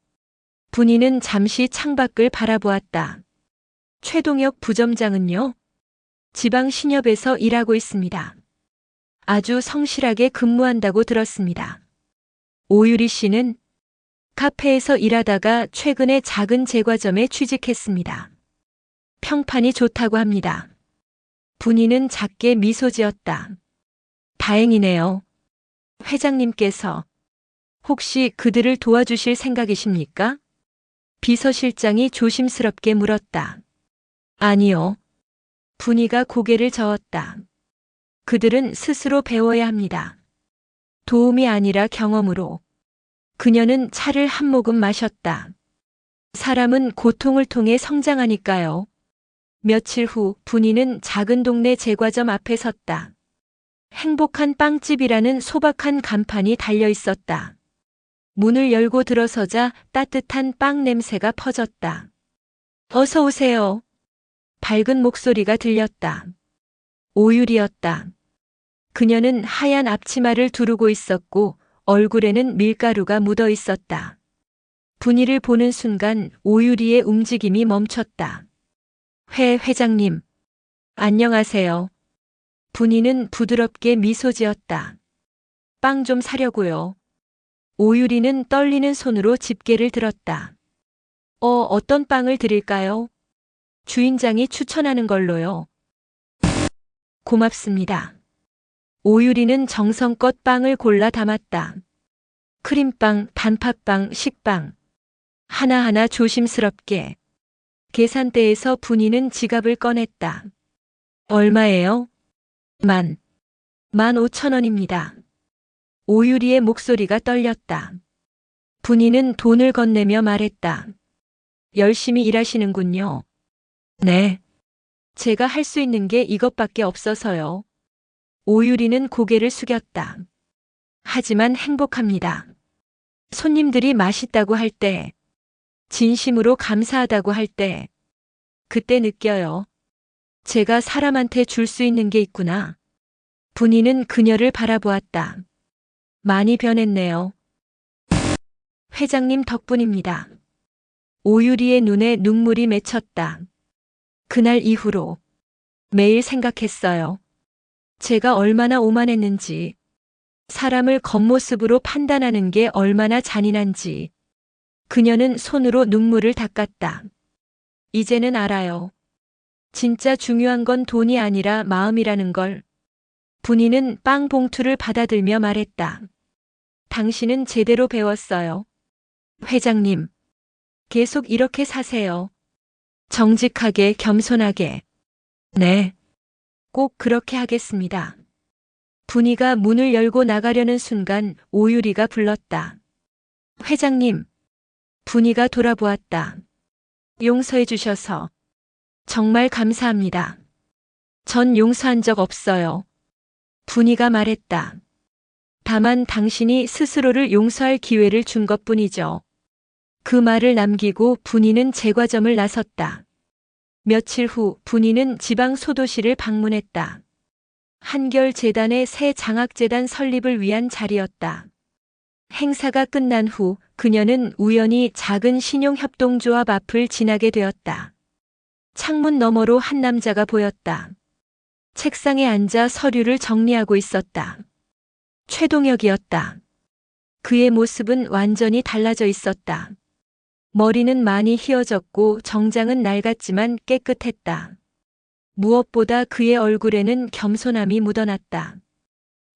분이는 잠시 창밖을 바라보았다. 최동혁 부점장은요? 지방 신협에서 일하고 있습니다. 아주 성실하게 근무한다고 들었습니다. 오유리 씨는 카페에서 일하다가 최근에 작은 제과점에 취직했습니다. 평판이 좋다고 합니다. 분이는 작게 미소 지었다. 다행이네요. 회장님께서 혹시 그들을 도와주실 생각이십니까? 비서실장이 조심스럽게 물었다. 아니요. 분이가 고개를 저었다. 그들은 스스로 배워야 합니다. 도움이 아니라 경험으로. 그녀는 차를 한 모금 마셨다. 사람은 고통을 통해 성장하니까요. 며칠 후 분이는 작은 동네 제과점 앞에 섰다. 행복한 빵집이라는 소박한 간판이 달려 있었다. 문을 열고 들어서자 따뜻한 빵 냄새가 퍼졌다. 어서 오세요. 밝은 목소리가 들렸다. 오율이었다. 그녀는 하얀 앞치마를 두르고 있었고 얼굴에는 밀가루가 묻어 있었다. 분이를 보는 순간 오유리의 움직임이 멈췄다. 회장님. 안녕하세요. 분이는 부드럽게 미소 지었다. 빵 좀 사려고요. 오유리는 떨리는 손으로 집게를 들었다. 어떤 빵을 드릴까요? 주인장이 추천하는 걸로요. 고맙습니다. 오유리는 정성껏 빵을 골라 담았다. 크림빵, 단팥빵, 식빵. 하나하나 조심스럽게. 계산대에서 분이는 지갑을 꺼냈다. 얼마예요? 15,000원입니다. 오유리의 목소리가 떨렸다. 분이는 돈을 건네며 말했다. 열심히 일하시는군요. 네. 제가 할 수 있는 게 이것밖에 없어서요. 오유리는 고개를 숙였다. 하지만 행복합니다. 손님들이 맛있다고 할 때, 진심으로 감사하다고 할 때, 그때 느껴요. 제가 사람한테 줄 수 있는 게 있구나. 분이는 그녀를 바라보았다. 많이 변했네요. 회장님 덕분입니다. 오유리의 눈에 눈물이 맺혔다. 그날 이후로 매일 생각했어요. 제가 얼마나 오만했는지, 사람을 겉모습으로 판단하는 게 얼마나 잔인한지. 그녀는 손으로 눈물을 닦았다. 이제는 알아요. 진짜 중요한 건 돈이 아니라 마음이라는 걸. 분이는 빵 봉투를 받아들며 말했다. 당신은 제대로 배웠어요. 회장님, 계속 이렇게 사세요. 정직하게, 겸손하게. 네, 꼭 그렇게 하겠습니다. 분이가 문을 열고 나가려는 순간 오유리가 불렀다. 회장님, 분이가 돌아보았다. 용서해 주셔서 정말 감사합니다. 전 용서한 적 없어요. 분이가 말했다. 다만 당신이 스스로를 용서할 기회를 준 것뿐이죠. 그 말을 남기고 분이는 제과점을 나섰다. 며칠 후 분이는 지방 소도시를 방문했다. 한결재단의 새 장학재단 설립을 위한 자리였다. 행사가 끝난 후 그녀는 우연히 작은 신용협동조합 앞을 지나게 되었다. 창문 너머로 한 남자가 보였다. 책상에 앉아 서류를 정리하고 있었다. 최동혁이었다. 그의 모습은 완전히 달라져 있었다. 머리는 많이 휘어졌고 정장은 낡았지만 깨끗했다. 무엇보다 그의 얼굴에는 겸손함이 묻어났다.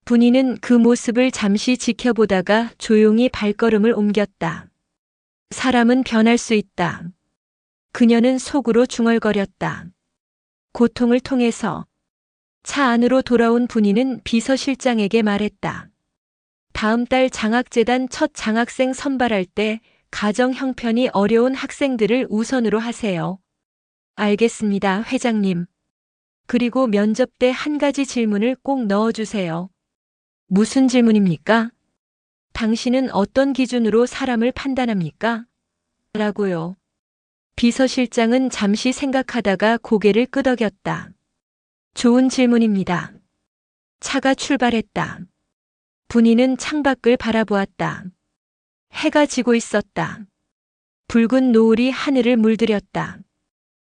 분이는 그 모습을 잠시 지켜보다가 조용히 발걸음을 옮겼다. 사람은 변할 수 있다. 그녀는 속으로 중얼거렸다. 고통을 통해서 차 안으로 돌아온 분이는 비서실장에게 말했다. 다음 달 장학재단 첫 장학생 선발할 때 가정 형편이 어려운 학생들을 우선으로 하세요. 알겠습니다, 회장님. 그리고 면접 때 한 가지 질문을 꼭 넣어주세요. 무슨 질문입니까? 당신은 어떤 기준으로 사람을 판단합니까? 라고요. 비서실장은 잠시 생각하다가 고개를 끄덕였다. 좋은 질문입니다. 차가 출발했다. 분이는 창밖을 바라보았다. 해가 지고 있었다. 붉은 노을이 하늘을 물들였다.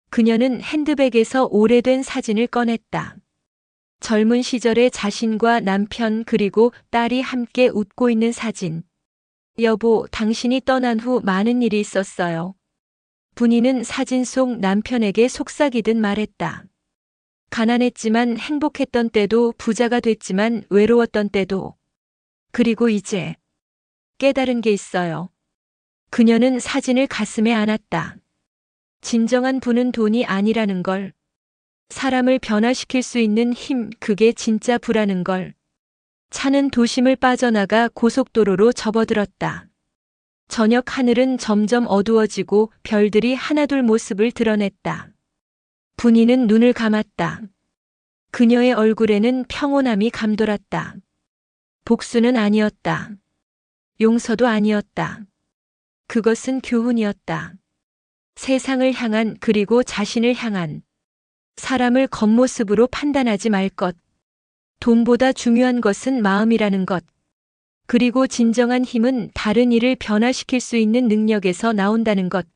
그녀는 핸드백에서 오래된 사진을 꺼냈다. 젊은 시절의 자신과 남편 그리고 딸이 함께 웃고 있는 사진. 여보, 당신이 떠난 후 많은 일이 있었어요. 분이는 사진 속 남편에게 속삭이듯 말했다. 가난했지만 행복했던 때도, 부자가 됐지만 외로웠던 때도. 그리고 이제 깨달은 게 있어요. 그녀는 사진을 가슴에 안았다. 진정한 부는 돈이 아니라는 걸. 사람을 변화시킬 수 있는 힘, 그게 진짜 부라는 걸. 차는 도심을 빠져나가 고속도로로 접어들었다. 저녁 하늘은 점점 어두워지고 별들이 하나둘 모습을 드러냈다. 분이는 눈을 감았다. 그녀의 얼굴에는 평온함이 감돌았다. 복수는 아니었다. 용서도 아니었다. 그것은 교훈이었다. 세상을 향한 그리고 자신을 향한. 사람을 겉모습으로 판단하지 말 것. 돈보다 중요한 것은 마음이라는 것. 그리고 진정한 힘은 다른 이를 변화시킬 수 있는 능력에서 나온다는 것.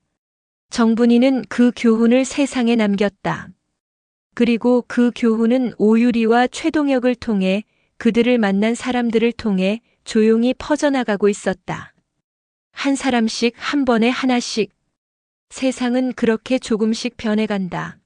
정분이는 그 교훈을 세상에 남겼다. 그리고 그 교훈은 오유리와 최동혁을 통해, 그들을 만난 사람들을 통해 조용히 퍼져나가고 있었다. 한 사람씩, 한 번에 하나씩. 세상은 그렇게 조금씩 변해간다.